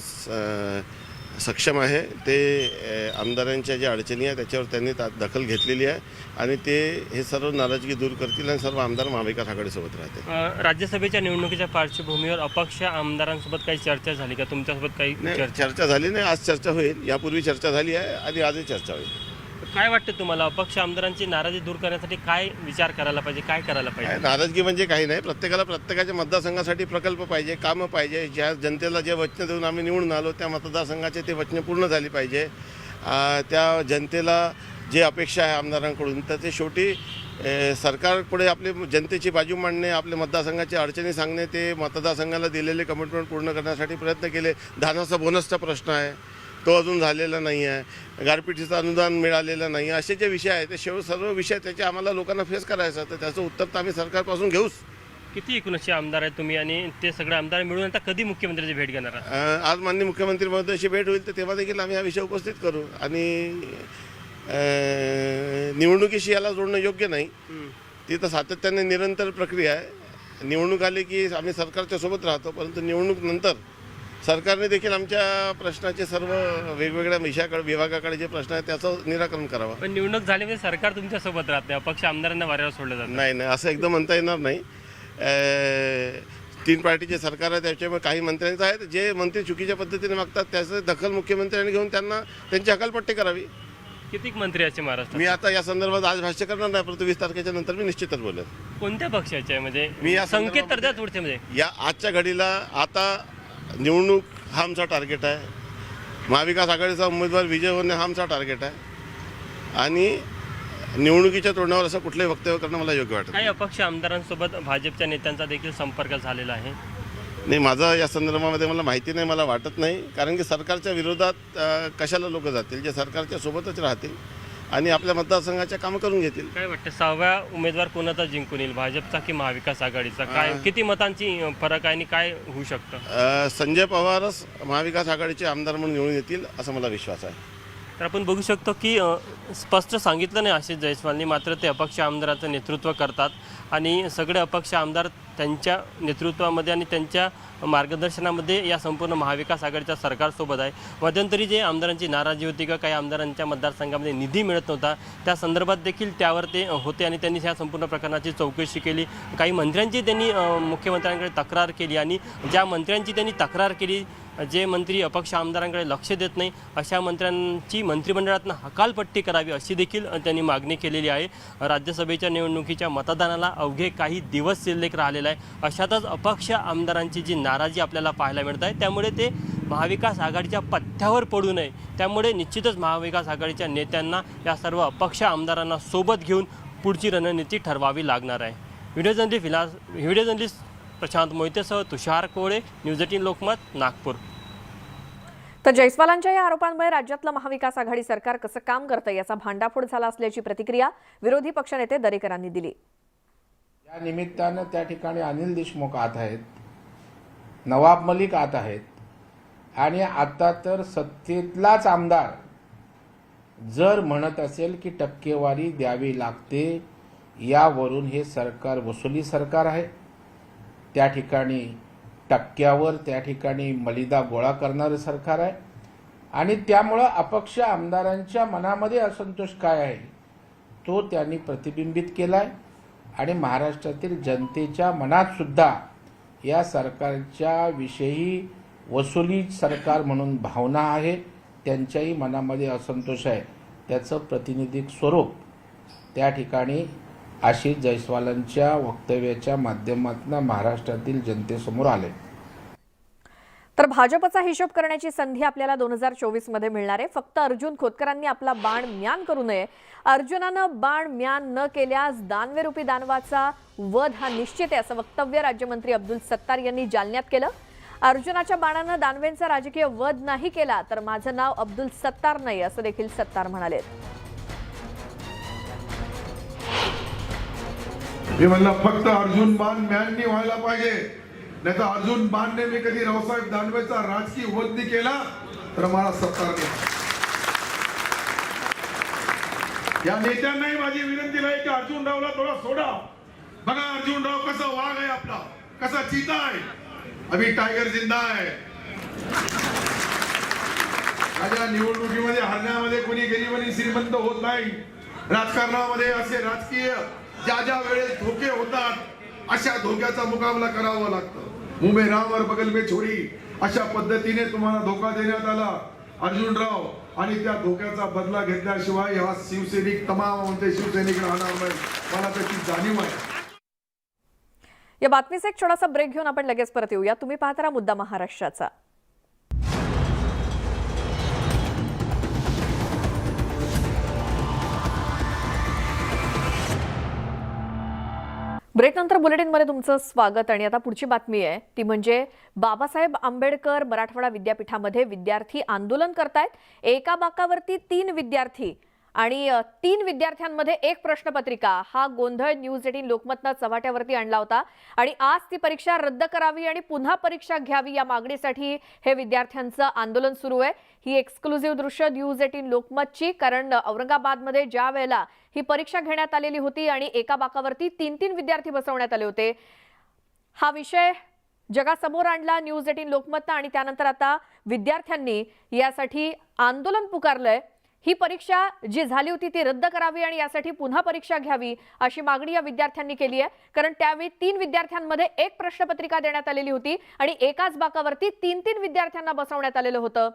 सक्षम आहे, ते आमदारांच्या ज्या अडचणी आहेत त्याच्यावर त्यांनी दखल घेतलेली आहे आणि ते हे सर्व नाराजगी दूर करतील आणि सर्व आमदार महाविकास आघाडीसोबत राहतील. राज्यसभेच्या निवडणुकीच्या पार्श्वभूमीवर अपक्ष आमदारांसोबत काही चर्चा झाली का तुमच्यासोबत? काही चर्चा झाली नाही, आज चर्चा होईल. यापूर्वी चर्चा झाली आहे आणि आजही चर्चा होईल. काय वाटतं तुम्हाला अपक्ष आमदारांची नाराजी दूर करण्यासाठी काय विचार करायला पाहिजे, काय करायला पाहिजे? नाराजगी म्हणजे काही नाही, प्रत्येकाला प्रत्येकाच्या मतदारसंघासाठी प्रकल्प पाहिजे, कामं पाहिजे. ज्या जनतेला जे वचनं देऊन आम्ही निवडून आलो त्या मतदारसंघाचे ते वचनं पूर्ण झाली पाहिजे. त्या जनतेला जे अपेक्षा आहे आमदारांकडून तर ते शेवटी सरकार पुढे आपली जनतेची बाजू मांडणे, आपल्या मतदारसंघाच्या अडचणी सांगणे, ते मतदारसंघाला दिलेले कमिटमेंट पूर्ण करण्यासाठी प्रयत्न केले. धानाचा बोनसचा प्रश्न आहे, तो अजून झालेला नाही आहे. गारपिटीचं अनुदान मिळालेलं नाही. असे जे विषय आहेत ते सर्व विषय त्याचे आम्हाला लोकांना फेस करायचं, तर त्याचं उत्तर तर आम्ही सरकारपासून घेऊच. किती एकूण असे आमदार आहेत तुम्ही आणि ते सगळे आमदार मिळून आता कधी मुख्यमंत्र्यांची भेट घेणार आहात? आज माननीय मुख्यमंत्री महोदयाची भेट होईल, तर तेव्हा देखील आम्ही हा विषय उपस्थित करू. आणि निवडणुकीशी याला जोडणं योग्य नाही. ती तर सातत्याने निरंतर प्रक्रिया आहे. निवडणूक आली की आम्ही सरकारच्या सोबत राहतो, परंतु निवडणूक नंतर सरकारने देखील आमच्या प्रश्नाचे सर्व वेगवेगळ्या विभागाकडे जे प्रश्न आहेत त्याचं निराकरण करावं. पण निवडणूक झाली म्हणजे सरकार तुमच्यासोबत राहत नाही, अपक्ष आमदारांना वाऱ्यावर सोडलं जातं. नाही, असं एकदम म्हणता येणार नाही. 3 पार्टीचे सरकार आहे, त्याच्यामुळे काही मंत्र्यांचं आहे, जे मंत्री चुकीच्या पद्धतीने मागतात त्याचं दखल मुख्यमंत्र्यांनी घेऊन त्यांना त्यांची हकालपट्टी करावी. किती मंत्री असे महाराष्ट्रात? मी आता या संदर्भात आज भाष्य करणार नाही, परंतु 20 तारखेच्या नंतर मी निश्चितच बोलेन. कोणत्या पक्षाचे आहे म्हणजे मी या संकेत तर द्या थोडसे. म्हणजे या आजच्या घडीला आता निवडणूक हा आमचा टार्गेट आहे. महाविकास आघाडीचा उमेदवार विजय होणे हा आमचा टार्गेट आहे. आणि निवडणुकीच्या तोंडावर असं कुठलंही वक्तव्य करणं मला योग्य वाटत काही अपक्ष आमदारांसोबत भाजपच्या नेत्यांचा देखील संपर्क झालेला आहे. नाही. माझं या संदर्भामध्ये मला माहिती नाही, मला वाटत नाही. कारण की सरकारच्या विरोधात कशाला लोक जातील, जे सरकारच्या सोबतच राहतील आणि आपल्या मतदारसंघाच्या कामं करून घेतील. काय वाटतं 6व्या उमेदवार कोणाचा जिंकून येईल, भाजपचा की महाविकास आघाडीचा? काय किती मतांची फरक आहे आणि काय होऊ शकतं? संजय पवारच महाविकास आघाडीचे आमदार म्हणून निवडून येतील असा मला विश्वास आहे. तर आपण बघू शकतो की स्पष्ट सांगितलं नाही आशिष जयस्वालनी, मात्र ते अपक्ष आमदाराचं नेतृत्व करतात आणि सगळे अपक्ष आमदार त्यांच्या नेतृत्वामध्ये आणि त्यांच्या मार्गदर्शनामध्ये या संपूर्ण महाविकास आघाडीच्या सरकारसोबत आहे. मध्यंतरी जे आमदारांची नाराजी होती का काही आमदारांच्या मतदारसंघामध्ये निधी मिळत नव्हता, त्या संदर्भात देखील त्यावर ते होते आणि त्यांनी ह्या संपूर्ण प्रकरणाची चौकशी केली. काही मंत्र्यांची त्यांनी मुख्यमंत्र्यांकडे तक्रार केली आणि ज्या मंत्र्यांची त्यांनी तक्रार केली, जे मंत्री अपक्ष आमदारांकडे लक्ष देत नाही, अशा मंत्र्यांची मंत्रिमंडळातून हकालपट्टी करावी अशी देखील त्यांनी मागणी केलेली आहे. राज्यसभेच्या निवडणुकीच्या मतदानाला अवघे काही दिवस शिल्लक राहिलेला आहे. अशातच अपक्ष आमदारांची जी नाराजी आपल्याला पाहायला मिळत आहे, त्यामुळे ते महाविकास आघाडीच्या पथ्यावर पडू नये, त्यामुळे निश्चितच महाविकास आघाडीच्या नेत्यांना या सर्व अपक्ष आमदारांना सोबत घेऊन पुढची रणनीती ठरवावी लागणार आहे. व्हिडिओ जर्नलिस्ट प्रशांत मोहितेसह तुषार कोळे, न्यूज 18 लोकमत, नागपूर. तर जयस्वालांच्या या आरोपांमुळे राज्यातलं महाविकास आघाडी सरकार कसं काम करतं याचा भांडाफोड झाला असल्याची प्रतिक्रिया विरोधी पक्षनेते दरेकरांनी दिली. या निमित्तानं त्या ठिकाणी अनिल देशमुख आत आहेत, नवाब मलिक आत आहेत आणि आता तर सत्तेतलाच आमदार जर म्हणत असेल की टक्केवारी द्यावी लागते, यावरून हे सरकार वसुली सरकार आहे. त्या ठिकाणी टक्क्यावर त्या ठिकाणी मलिदा गोळा करणारं सरकार आहे आणि त्यामुळं अपक्ष आमदारांच्या मनामध्ये असंतोष काय आहे तो त्यांनी प्रतिबिंबित केला आहे आणि महाराष्ट्रातील जनतेच्या मनात सुद्धा या सरकारच्या विषयी वसुली सरकार म्हणून भावना आहे, त्यांच्याही मनामध्ये असंतोष आहे. त्याचं प्रातिनिधिक स्वरूप त्या ठिकाणी आशिष जयस्वालांच्या वक्तव्याच्या माध्यमातून महाराष्ट्रातील जनतेसमोर आले. तर भाजपचा हिशोब करण्याची संधी आपल्याला 2024 मध्ये मिळणार आहे. फक्त अर्जुन खोतकरांनी आपला बाण म्यान करू नये. अर्जुनानं बाण म्यान न केल्यास दानवेरूपी दानवाचा वध हा निश्चित आहे, असं वक्तव्य राज्यमंत्री अब्दुल सत्तार यांनी जालन्यात केलं. अर्जुनाच्या बाणानं दानवेंचा राजकीय वध नाही केला तर माझं नाव अब्दुल सत्तार नाही, असं देखील सत्तार म्हणाले. मी म्हणलं फक्त अर्जुन बाण म्याननी व्हायला पाहिजे, नाही तर अर्जुन बाणने मी कधी रावसाहेब दानवेचा राजकीय वध नाही केला तर मला सत्तार नाही. या नेत्यांनाही माझी विनंती आहे की अर्जुनरावला थोडा सोडा. बघा अर्जुनराव कसा वाघ आहे आपला, कसा चीता आहे, अभी टायगर जिंदा आहे. माझ्या निवडणुकीमध्ये हरण्यामध्ये कोणी गरीब आणि श्रीमंत होत नाही. राजकारणामध्ये असे राजकीय ज्या ज्या वेळेस धोके होतात, अशा धोक्याचा मुकाबला करावा लागतो. मुंह में राम और बगल में छोड़ी, अशा पद्धतीने तुम्हाला धोका देण्यात आला अर्जुनराव, आणि त्या धोक्याचा बदला घेतल्याशिवाय हा शिवसैनिक तमाम म्हणजे शिवसैनिक राहणार नाही, मला त्याची जाणीव आहे. या बातमीचा एक छोटासा ब्रेक घेऊन आपण लगेच परत येऊया. तुम्ही पाहत राहा मुद्दा महाराष्ट्राचा. ब्रेकनंतर बुलेटिनमध्ये तुमचं स्वागत. आणि आता पुढची बातमी आहे ती म्हणजे बाबासाहेब आंबेडकर मराठवाडा विद्यापीठामध्ये विद्यार्थी आंदोलन करतायत. एका बाकावरती 3 विद्यार्थी आणि 3 विद्यार्थ्यांमध्ये एक प्रश्नपत्रिका. हा गोंधळ न्यूज 18 लोकमतनं चव्हाट्यावरती आणला होता आणि आज ती परीक्षा रद्द करावी आणि पुन्हा परीक्षा घ्यावी या मागणीसाठी हे विद्यार्थ्यांचं आंदोलन सुरू आहे. ही एक्सक्लुझिव्ह दृश्य न्यूज 18 लोकमतची, कारण औरंगाबादमध्ये ज्या वेळेला ही परीक्षा घेण्यात आलेली होती आणि एका बाकावरती 3 विद्यार्थी बसवण्यात आले होते, हा विषय जगासमोर आणला न्यूज 18 लोकमतनं आणि त्यानंतर आता विद्यार्थ्यांनी यासाठी आंदोलन पुकारलंय. ही परीक्षा जी झाली होती ती रद्द करावी आणि यासाठी पुन्हा परीक्षा घ्यावी अशी मागणी या विद्यार्थ्यांनी केली आहे. कारण त्यावेळी 3 विद्यार्थ्यांमध्ये एक प्रश्नपत्रिका देण्यात आलेली होती आणि एकाच बाकावरती 3 विद्यार्थ्यांना बसवण्यात आलेलं होतं.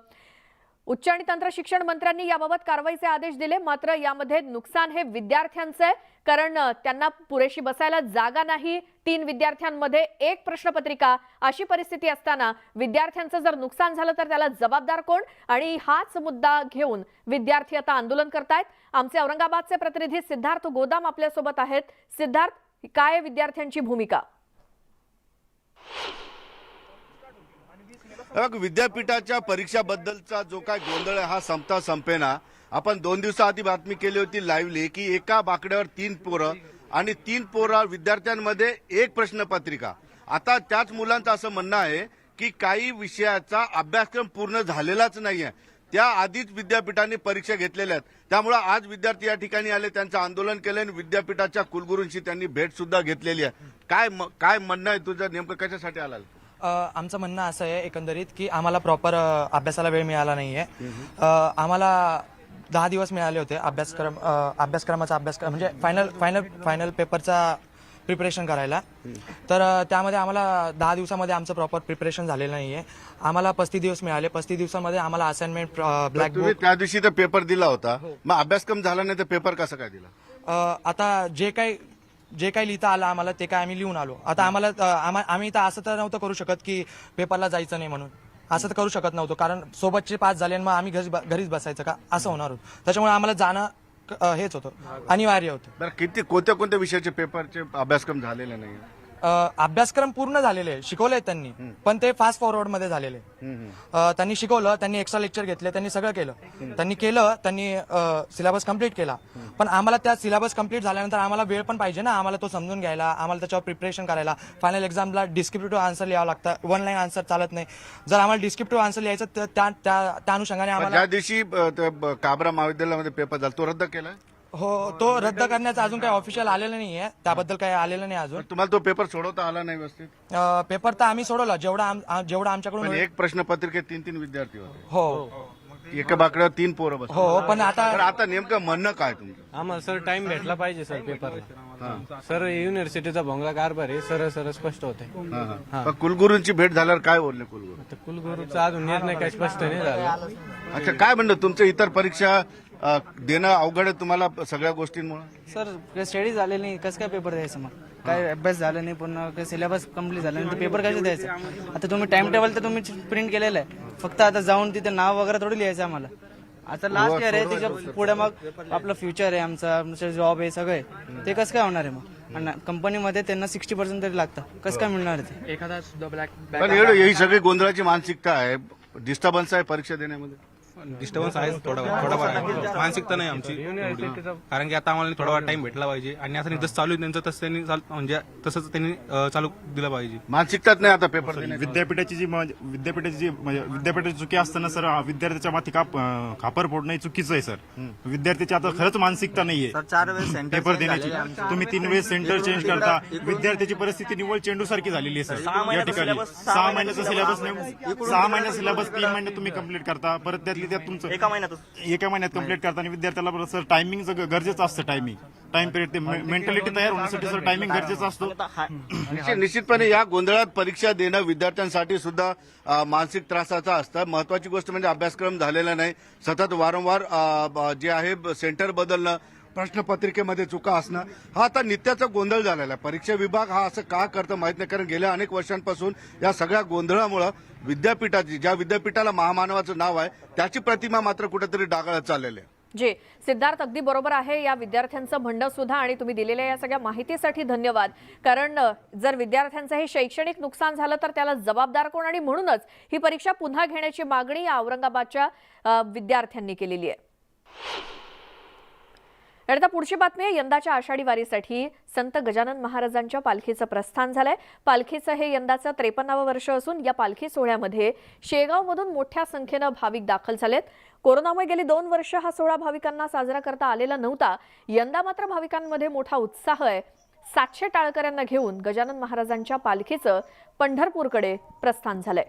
उच्च आणि तंत्र शिक्षण मंत्र्यांनी याबाबत कारवाईचे आदेश दिले. मात्र यामध्ये नुकसान हे विद्यार्थ्यांचं आहे, कारण त्यांना पुरेशी बसायला जागा नाही. 3 विद्यार्थ्यांमध्ये एक प्रश्नपत्रिका अशी परिस्थिती असताना विद्यार्थ्यांचं जर नुकसान झालं तर त्याला जबाबदार कोण? आणि हाच मुद्दा घेऊन विद्यार्थी आता आंदोलन करतायत. आमचे औरंगाबादचे प्रतिनिधी सिद्धार्थ गोदाम आपल्यासोबत आहेत. सिद्धार्थ, काय आहे विद्यार्थ्यांची भूमिका? विद्यापीठाच्या परीक्षाबद्दलचा जो काय गोंधळ आहे हा संपता संपेना. आपण 2 दिवसाआधी बातमी केली होती लाईव्हली की एका बाकड्यावर 3 पोरं आणि 3 पोरं विद्यार्थ्यांमध्ये एक प्रश्नपत्रिका. आता त्याच मुलांचं असं म्हणणं आहे की काही विषयाचा अभ्यासक्रम पूर्ण झालेलाच नाहीये, त्या आधीच विद्यापीठाने परीक्षा घेतलेल्या आहेत. त्यामुळे आज विद्यार्थी या ठिकाणी आले, त्यांचं आंदोलन केलं आणि विद्यापीठाच्या कुलगुरूंशी त्यांनी भेट सुद्धा घेतलेली आहे. काय म्हणणं आहे तुझं, नेमकं कशासाठी आला? आमचं म्हणणं असं आहे एकंदरीत की आम्हाला प्रॉपर अभ्यासाला वेळ मिळाला नाहीये. आम्हाला 10 दिवस मिळाले होते अभ्यासक्रमाचा अभ्यास म्हणजे फायनल पेपरचा प्रिपरेशन करायला. तर त्यामध्ये आम्हाला 10 दिवसामध्ये आमचं प्रॉपर प्रिपरेशन झालेलं नाहीये. आम्हाला 35 दिवस मिळाले. 35 दिवसामध्ये आम्हाला असाइनमेंट, ब्लॅक बुक. त्या दिवशी तर पेपर दिला होता, मग अभ्यासक्रम झाला नाही तर पेपर कसा काय दिला? आता जे काही लिहिता आलं आम्हाला ते काय आम्ही लिहून आलो. आता आम्ही तर असं तर नव्हतं करू शकत की पेपरला जायचं नाही म्हणून. असं तर करू शकत नव्हतो, कारण सोबतचे 5 झाले आणि मग आम्ही घरीच बसायचं का असं होणार होतं. त्याच्यामुळे आम्हाला जाणं हेच होतं, अनिवार्य होतं. बरं, कोणत्या विषयाचे पेपरचे अभ्यासक्रम झालेले नाही? अभ्यासक्रम पूर्ण झालेले शिकवले त्यांनी, पण ते फास्ट फॉरवर्ड मध्ये झालेले. त्यांनी शिकवलं, त्यांनी एक्स्ट्रा लेक्चर घेतले, त्यांनी सगळं केलं. त्यांनी सिलेबस कम्प्लीट केला. पण आम्हाला त्या सिलेबस कम्प्लीट झाल्यानंतर आम्हाला वेळ पण पाहिजे ना, आम्हाला तो समजून घ्यायला, आम्हाला त्याच्यावर प्रिपरेशन करायला. फायनल एक्झामला डिस्क्रिप्टिव्ह आन्सर लिहावं लागतं, 1 लाईन आन्सर चालत नाही. जर आम्हाला डिस्क्रिप्टिव्ह आन्सर लिहायचं तर त्या अनुषंगाने आम्हाला. ज्या दिवशी काबरा महाविद्यालयामध्ये पेपर झाला तो रद्द केला? हो, तो रद्द करण्याचं अजून काही ऑफिशियल आलेलं नाहीये, त्याबद्दल काही आलेलं नाही अजून. तुम्हाला तो पेपर सोडवता आला नाही व्यवस्थित? पेपर तर आम्ही सोडवला जेवढा आमच्याकडून. एक प्रश्नपत्रिकेत 3 विद्यार्थी होते. हो, एका बाकड्यावर 3 पोरं बसले. हो, पण आता नेमकं म्हणणं काय तुमचं? आम्हाला सर टाइम भेटला पाहिजे सर पेपरला. सर युनिव्हर्सिटीचा भोंगळा कारभार आहे, सर स्पष्ट होते. कुलगुरूंची भेट झाल्यावर काय बोलले कुलगुरू? कुलगुरूचा अजून निर्णय काही स्पष्ट नाही झाला. अच्छा, काय म्हणणं तुमचं? इतर परीक्षा देणं अवघड आहे तुम्हाला सगळ्या गोष्टींमुळे? सर स्टडी झाले नाही, कसं काय पेपर द्यायचं? मग काय अभ्यास झाला नाही, पूर्ण सिलेबस कम्प्लीट झाला नाही तर पेपर कसे द्यायचं? आता तुम्ही टाइम टेबल तर तुम्ही प्रिंट केलेलं आहे, फक्त आता जाऊन तिथे नाव वगैरे थोडी लिहायचं आम्हाला. आता लास्ट इयर आहे, त्याच्या पुढे मग आपलं फ्युचर आहे, आमचं जॉब आहे, सगळे ते कसं काय होणार आहे? मग आणि कंपनीमध्ये त्यांना 60% तरी लागतं, कसं काय मिळणार ते? एखादा सुद्धा पण ही सगळी गोंधळाची मानसिकता आहे, डिस्टर्बन्स आहे परीक्षा देण्यामध्ये. डिस्टर्बन्स आहे थोडाफार, मानसिकता नाही आमची, कारण की आता आम्हाला थोडा टाइम भेटला पाहिजे आणि असं जसं चालू आहे त्यांचं तसं त्यांनी म्हणजे तसंच त्यांनी चालू दिलं पाहिजे. मानसिकताच नाही आता पेपर. विद्यापीठाची चुकी असताना सर विद्यार्थ्याच्या माथी खापर फोडणं चुकीचं आहे सर. विद्यार्थ्याची आता खरंच मानसिकता नाहीये पेपर देण्याची. तुम्ही 3 वेळेस सेंटर चेंज करता. विद्यार्थ्याची परिस्थिती निव्वळ चेंडू सारखी झालेली आहे सर. या ठिकाणी 6 महिन्याचा सिलेबस नाही, 6 महिन्याचा सिलेबस 3 महिन्यात तुम्ही कम्प्लीट करता. परत त्यात तुमचं एका महिन्यात कम्प्लीट करता. आणि विद्यार्थ्याला सर टायमिंग गरजेचं असतं. टाइम पिरियड, मेंटॅलिटी तयार होण्यासाठी सर टायमिंग गरजेचं असतो. निश्चितपणे या गोंधळात परीक्षा देणं विद्यार्थ्यांसाठी सुद्धा मानसिक त्रासाचं असतं. महत्वाची गोष्ट म्हणजे अभ्यासक्रम झालेला नाही, सतत वारंवार जे आहे सेंटर बदलणं, प्रश्नपत्रिकेमध्ये चुका असणं, हा आता नित्याचा गोंधळ झालेला आहे. परीक्षा विभाग हा असं का करतं माहित नाही, कारण गेल्या अनेक वर्षांपासून या सगळ्या गोंधळामुळे विद्यापीठाची, ज्या विद्यापीठाला महामानवाचं नाव आहे, त्याची प्रतिमा मात्र कुठेतरी डागाळत चाललेली आहे. जे सिद्धार्थ अगदी बरोबर आहे. या विद्यार्थ्यांचं म्हणणं सुद्धा आणि तुम्ही दिलेल्या या सगळ्या माहितीसाठी धन्यवाद. कारण जर विद्यार्थ्यांचं हे शैक्षणिक नुकसान झालं तर त्याला जबाबदार कोण, आणि म्हणूनच ही परीक्षा पुन्हा घेण्याची मागणी या औरंगाबादच्या विद्यार्थ्यांनी केलेली आहे. आता पुढची बातमी आहे. यंदाच्या आषाढी वारीसाठी संत गजानन महाराजांच्या पालखीचं प्रस्थान झालंय. पालखीचं हे यंदाचं 53वं वर्ष असून या पालखी सोहळ्यामध्ये शेगावमधून मोठ्या संख्येनं भाविक दाखल झालेत. कोरोनामुळे गेली 2 वर्ष हा सोहळा भाविकांना साजरा करता आलेला नव्हता. यंदा मात्र भाविकांमध्ये मोठा उत्साह आहे. 700 टाळकऱ्यांना घेऊन गजानन महाराजांच्या पालखीचं पंढरपूरकडे प्रस्थान झालंय.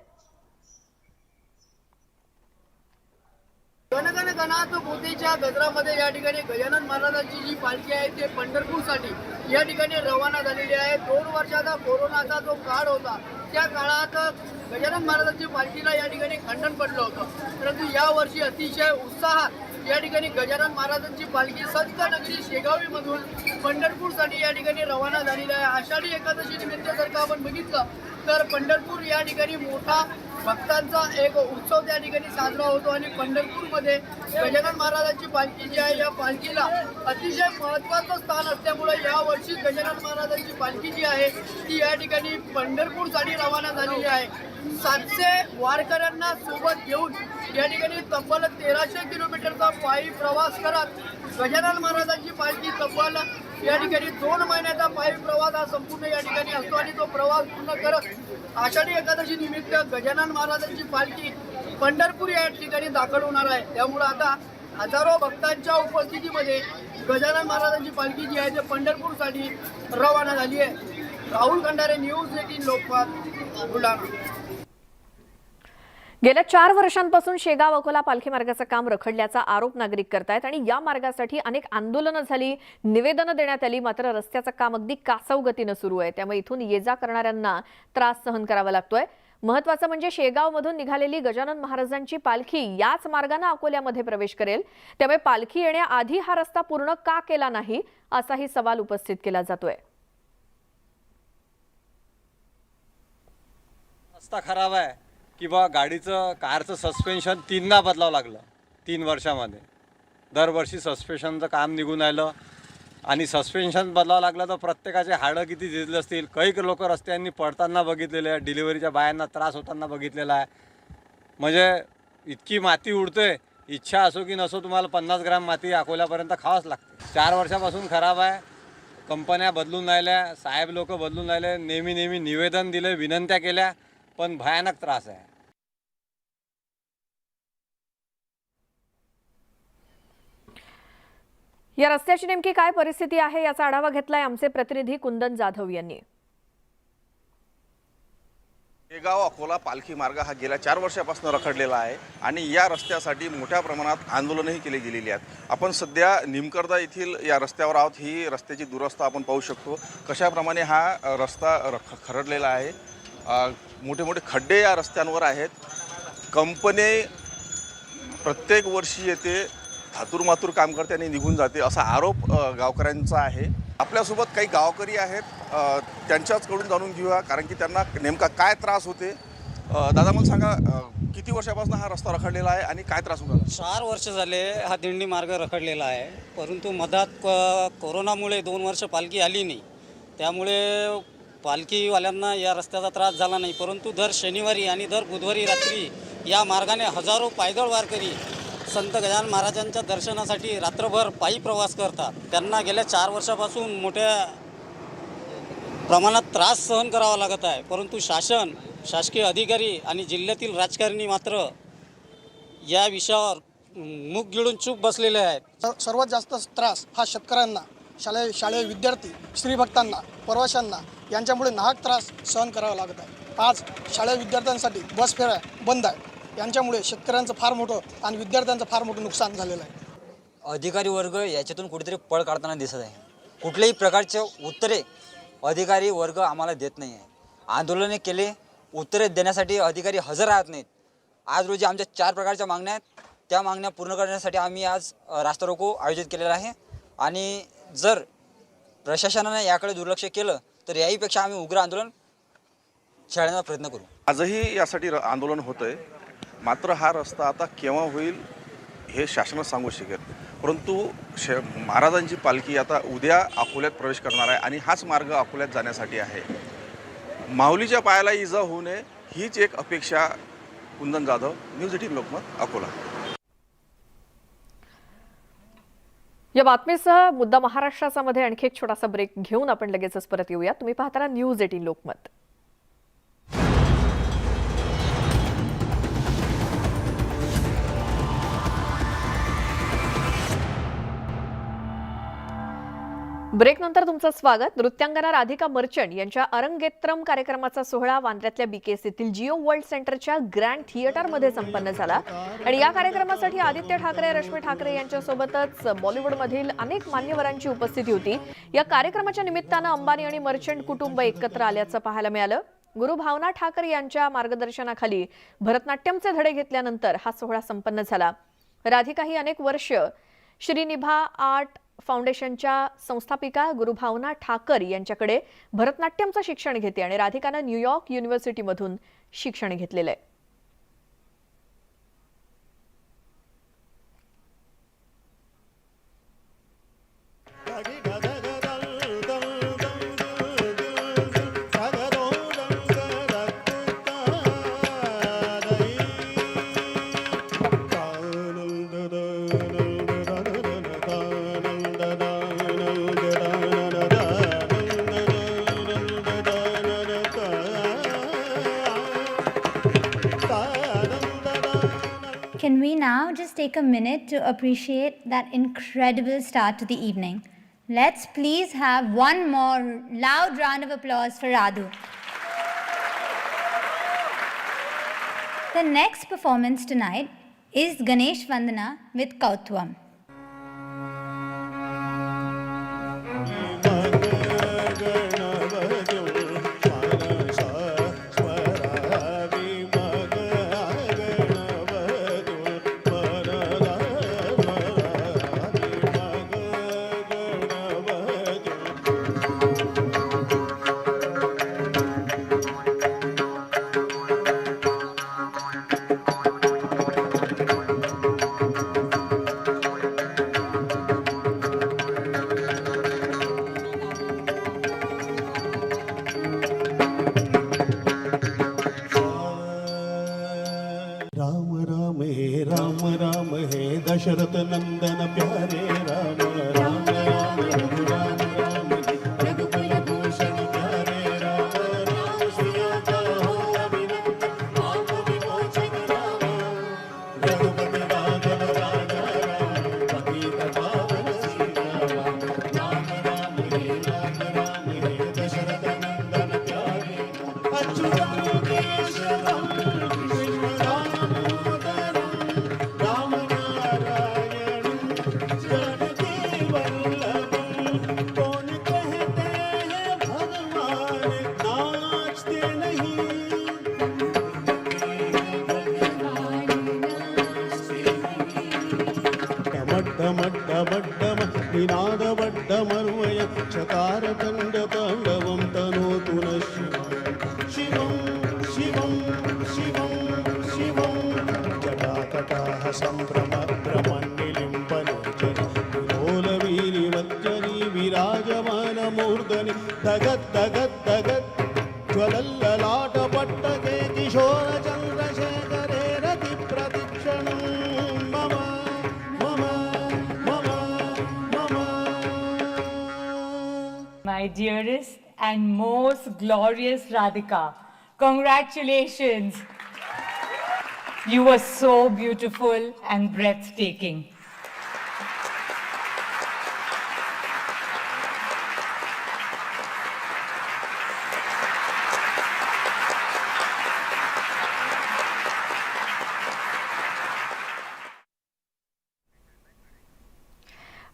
गणगण गणात मोतीच्या गजरामध्ये या ठिकाणी गजानन महाराजांची जी पालखी आहे ते पंढरपूरसाठी या ठिकाणी रवाना झालेली आहे. 2 वर्षाचा कोरोनाचा जो काळ होता त्या काळात गजानन महाराजांची पालखीला या ठिकाणी खंडन पडलं होतं, परंतु या वर्षी अतिशय उत्साहात या ठिकाणी गजानन महाराजांची पालखी संत नगरी शेगावीमधून पंढरपूरसाठी या ठिकाणी रवाना झालेली आहे. आषाढी एकादशी निमित्त जर का आपण बघितलं तर पंढरपूर या ठिकाणी मोठा भक्तांचा एक उत्सव त्या ठिकाणी साजरा होतो आणि पंढरपूरमध्ये गजानन महाराजांची पालखी जी आहे या पालखीला अतिशय महत्त्वाचं स्थान असल्यामुळे यावर्षी गजानन महाराजांची पालखी जी आहे ती या ठिकाणी पंढरपूरसाठी रवाना झालेली आहे. 700 वारकऱ्यांना सोबत घेऊन या ठिकाणी तब्बल 1300 किलोमीटरचा पायी प्रवास करत गजानन महाराजांची पालखी तब्बल या ठिकाणी 2 महिन्याचा पायी प्रवास हा संपूर्ण या ठिकाणी असतो आणि तो प्रवास पूर्ण करत आषाढी एकादशी निमित्त गजानन महाराजांची पालखी पंढरपूर या ठिकाणी दाखल होणार आहे. त्यामुळे आता हजारो भक्तांच्या उपस्थितीमध्ये गजानन महाराजांची पालखी जी आहे ते पंढरपूरसाठी रवाना झाली आहे. राहुल खंडारे, न्यूज 18 लोकमत, बुलढाणा. गेल्या 4 वर्षांपासून शेगाव अकोला पालखी मार्गाचं काम रखडल्याचा आरोप नागरिक करतायत आणि या मार्गासाठी अनेक आंदोलनं झाली, निवेदनं देण्यात आली, मात्र रस्त्याचं काम अगदी कासव गतीनं सुरू आहे. त्यामुळे इथून ये जा करणाऱ्यांना त्रास सहन करावा लागतोय. महत्त्वाचं म्हणजे शेगावमधून निघालेली गजानन महाराजांची पालखी याच मार्गाने अकोल्यामध्ये प्रवेश करेल. त्यामुळे पालखी येण्याआधी हा रस्ता पूर्ण का केला नाही असाही सवाल उपस्थित केला जातोय. रस्ता खराब आहे किंवा गाडीचं कारचं सस्पेन्शन 3दा बदलावं लागलं 3 वर्षामध्ये. दरवर्षी सस्पेन्शनचं काम निघून आलं आणि सस्पेन्शन बदलावं लागलं तर प्रत्येकाचे हाडं किती झिजले असतील. काही लोक रस्त्यांनी पडताना बघितलेले आहे, डिलिव्हरीच्या बायांना त्रास होताना बघितलेला आहे. म्हणजे इतकी माती उडते, इच्छा असो की नसो तुम्हाला 50 ग्रॅम माती अकोल्यापर्यंत खावाच लागते. 4 वर्षापासून खराब आहे. कंपन्या बदलून राहिल्या, साहेब लोक बदलून राहिले, नेहमी निवेदन दिले, विनंत्या केल्या, पण भयानक त्रास आहे. या रस्त्याची नेमकी काय परिस्थिती आहे याचा आढावा घेतलाय आमचे प्रतिनिधी कुंदन जाधव यांनी. शेगाव अकोला पालखी मार्ग हा गेल्या 4 वर्षापासून रखडलेला आहे आणि या रस्त्यासाठी मोठ्या प्रमाणात आंदोलनही केली गेलेली आहेत. आपण सध्या निमकर्दा येथील या रस्त्यावर आहोत. ही रस्त्याची दुरवस्था आपण पाहू शकतो कशाप्रमाणे हा रस्ता खरडलेला आहे. मोठे खड्डे या रस्त्यांवर आहेत. कंपनी प्रत्येक वर्षी येते, धातूरमातूर काम करते आणि निघून जाते असा आरोप गावकऱ्यांचा आहे. आपल्यासोबत काही गावकरी आहेत, त्यांच्याचकडून जाणून घेऊया कारण की त्यांना नेमका काय त्रास होते. दादा मला सांगा, किती वर्षापासून हा रस्ता रखडलेला आहे आणि काय त्रास होता? 4 वर्ष झाले हा दिंडी मार्ग रखडलेला आहे, परंतु मधात कोरोनामुळे 2 वर्ष पालखी आली नाही. त्यामुळे पालखीवाल्यांना या रस्त्याचा त्रास झाला नाही. परंतु दर शनिवारी आणि दर बुधवारी रात्री या मार्गाने हजारो पायदळ वारकरी संत गजानन महाराजांच्या दर्शनासाठी रात्रभर पायी प्रवास करतात. त्यांना गेल्या 4 वर्षापासून मोठ्या प्रमाणात त्रास सहन करावा लागत आहे. परंतु शासकीय अधिकारी आणि जिल्ह्यातील राजकारणी मात्र या विषयावर मुख गिळून चूप बसलेले आहेत. सर्वात जास्त त्रास हा शेतकऱ्यांना, शालेय विद्यार्थी, स्त्रीभक्तांना, प्रवाशांना यांच्यामुळे नाहक त्रास सहन करावा लागत आहे. आज शालेय विद्यार्थ्यांसाठी बस फेऱ्या बंद आहे. यांच्यामुळे शेतकऱ्यांचं फार मोठं आणि विद्यार्थ्यांचं फार मोठं नुकसान झालेलं आहे. अधिकारी वर्ग याच्यातून कुठेतरी पळ काढताना दिसत आहे. कुठल्याही प्रकारचे उत्तरे अधिकारी वर्ग आम्हाला देत नाही आहे. आंदोलने केले, उत्तरे देण्यासाठी अधिकारी हजर राहत नाहीत. आज रोजी आमच्या 4 प्रकारच्या मागण्या आहेत. त्या मागण्या पूर्ण करण्यासाठी आम्ही आज रास्ता रोको आयोजित केलेला आहे आणि जर प्रशासनाने याकडे दुर्लक्ष केलं तर याहीपेक्षा आम्ही उग्र आंदोलन छेडण्याचा प्रयत्न करू. आजही यासाठी आंदोलन होतंय. मात्र हा रस्ता आता केव्हा होईल हे शासनच सांगू शकेल. परंतु महाराजांची पालखी आता उद्या अकोल्यात प्रवेश करणार आहे आणि हाच मार्ग अकोल्यात जाण्यासाठी आहे. माऊलीच्या पायाला इजा होऊ नये हीच एक अपेक्षा. कुंदन जाधव, न्यूज 18 लोकमत, अकोला. या बातमीसह मुद्दा महाराष्ट्राचा मध्ये आणखी एक छोटासा ब्रेक घेऊन आपण लगेचच परत येऊया. तुम्ही पाहता न्यूज 18 लोकमत. ब्रेकनंतर तुमचं स्वागत. नृत्यांगना राधिका मर्चंट यांच्या अरंगेत्रम कार्यक्रमाचा सोहळा वांद्र्यातल्या बीकेस येथील जिओ वर्ल्ड सेंटरच्या ग्रँड थिएटरमध्ये संपन्न झाला आणि या कार्यक्रमासाठी आदित्य ठाकरे, रश्मी ठाकरे यांच्यासोबतच बॉलिवूडमधील अनेक मान्यवरांची उपस्थिती होती. या कार्यक्रमाच्या निमित्तानं अंबानी आणि मर्चंट कुटुंब एकत्र आल्याचं पाहायला मिळालं. गुरु भावना ठाकरे यांच्या मार्गदर्शनाखाली भरतनाट्यमचे धडे घेतल्यानंतर हा सोहळा संपन्न झाला. राधिका ही अनेक वर्ष श्रीनिभा आर्ट फाउंडेशनच्या संस्थापिका गुरुभावना ठाकर यांच्याकडे भरतनाट्यमचं शिक्षण घेते आणि राधिकानं न्यूयॉर्क युनिव्हर्सिटीमधून शिक्षण घेतलेलं आहे. Can we now just take a minute to appreciate that incredible start to the evening? Let's please have one more loud round of applause for Radhu. The next performance tonight is Ganesh Vandana with Kautvam. Dasharath Nandan प्यारे राम राम राम राम राम रघुकुल भूषण प्यारे राम राम सिया का हो अभिनंदन पाप विमोचन राम रघुपति राघव राजा राम पतित पावन सीताराम राम राम हे दशरथ नंदन प्यारे अच्युतम केशवम कृष्ण दामोदरम राम निनाद बड्डमर्वय चकार खंड तांडवं तनोतु न शिवं शिवं शिवं शिवं जटातटाः सम्भ्रमभ्रमन्निलिम्बलोचनि विलोलवीरिवज्जनी विराजमानमूर्धनि धगत् धगत् धगत् ज्वलल्ललाटपट्टके किशोरचन्द्रशेखरे रतिप्रतिक्षणं मम My dearest and most glorious Radhika, congratulations. You were so beautiful and breathtaking.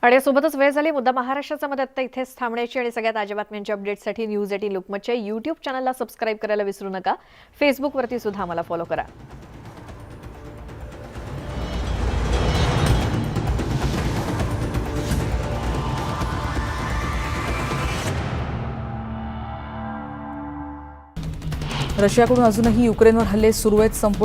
आणि यासोबतच वेळ झाली मुद्दा महाराष्ट्राचा मध्ये आता इथेच थांबण्याची आणि सगळ्या ताज्या बातम्यांच्या अपडेटसाठी न्यूज 18 लोकमतच्या यूट्यूब चॅनलला सबस्क्राईब करायला विसरू नका. फेसबुकवरती सुद्धा आम्हाला फॉलो करा. रशियाकडून अजूनही युक्रेनवर हल्ले सुरू आहेत. संपूर्ण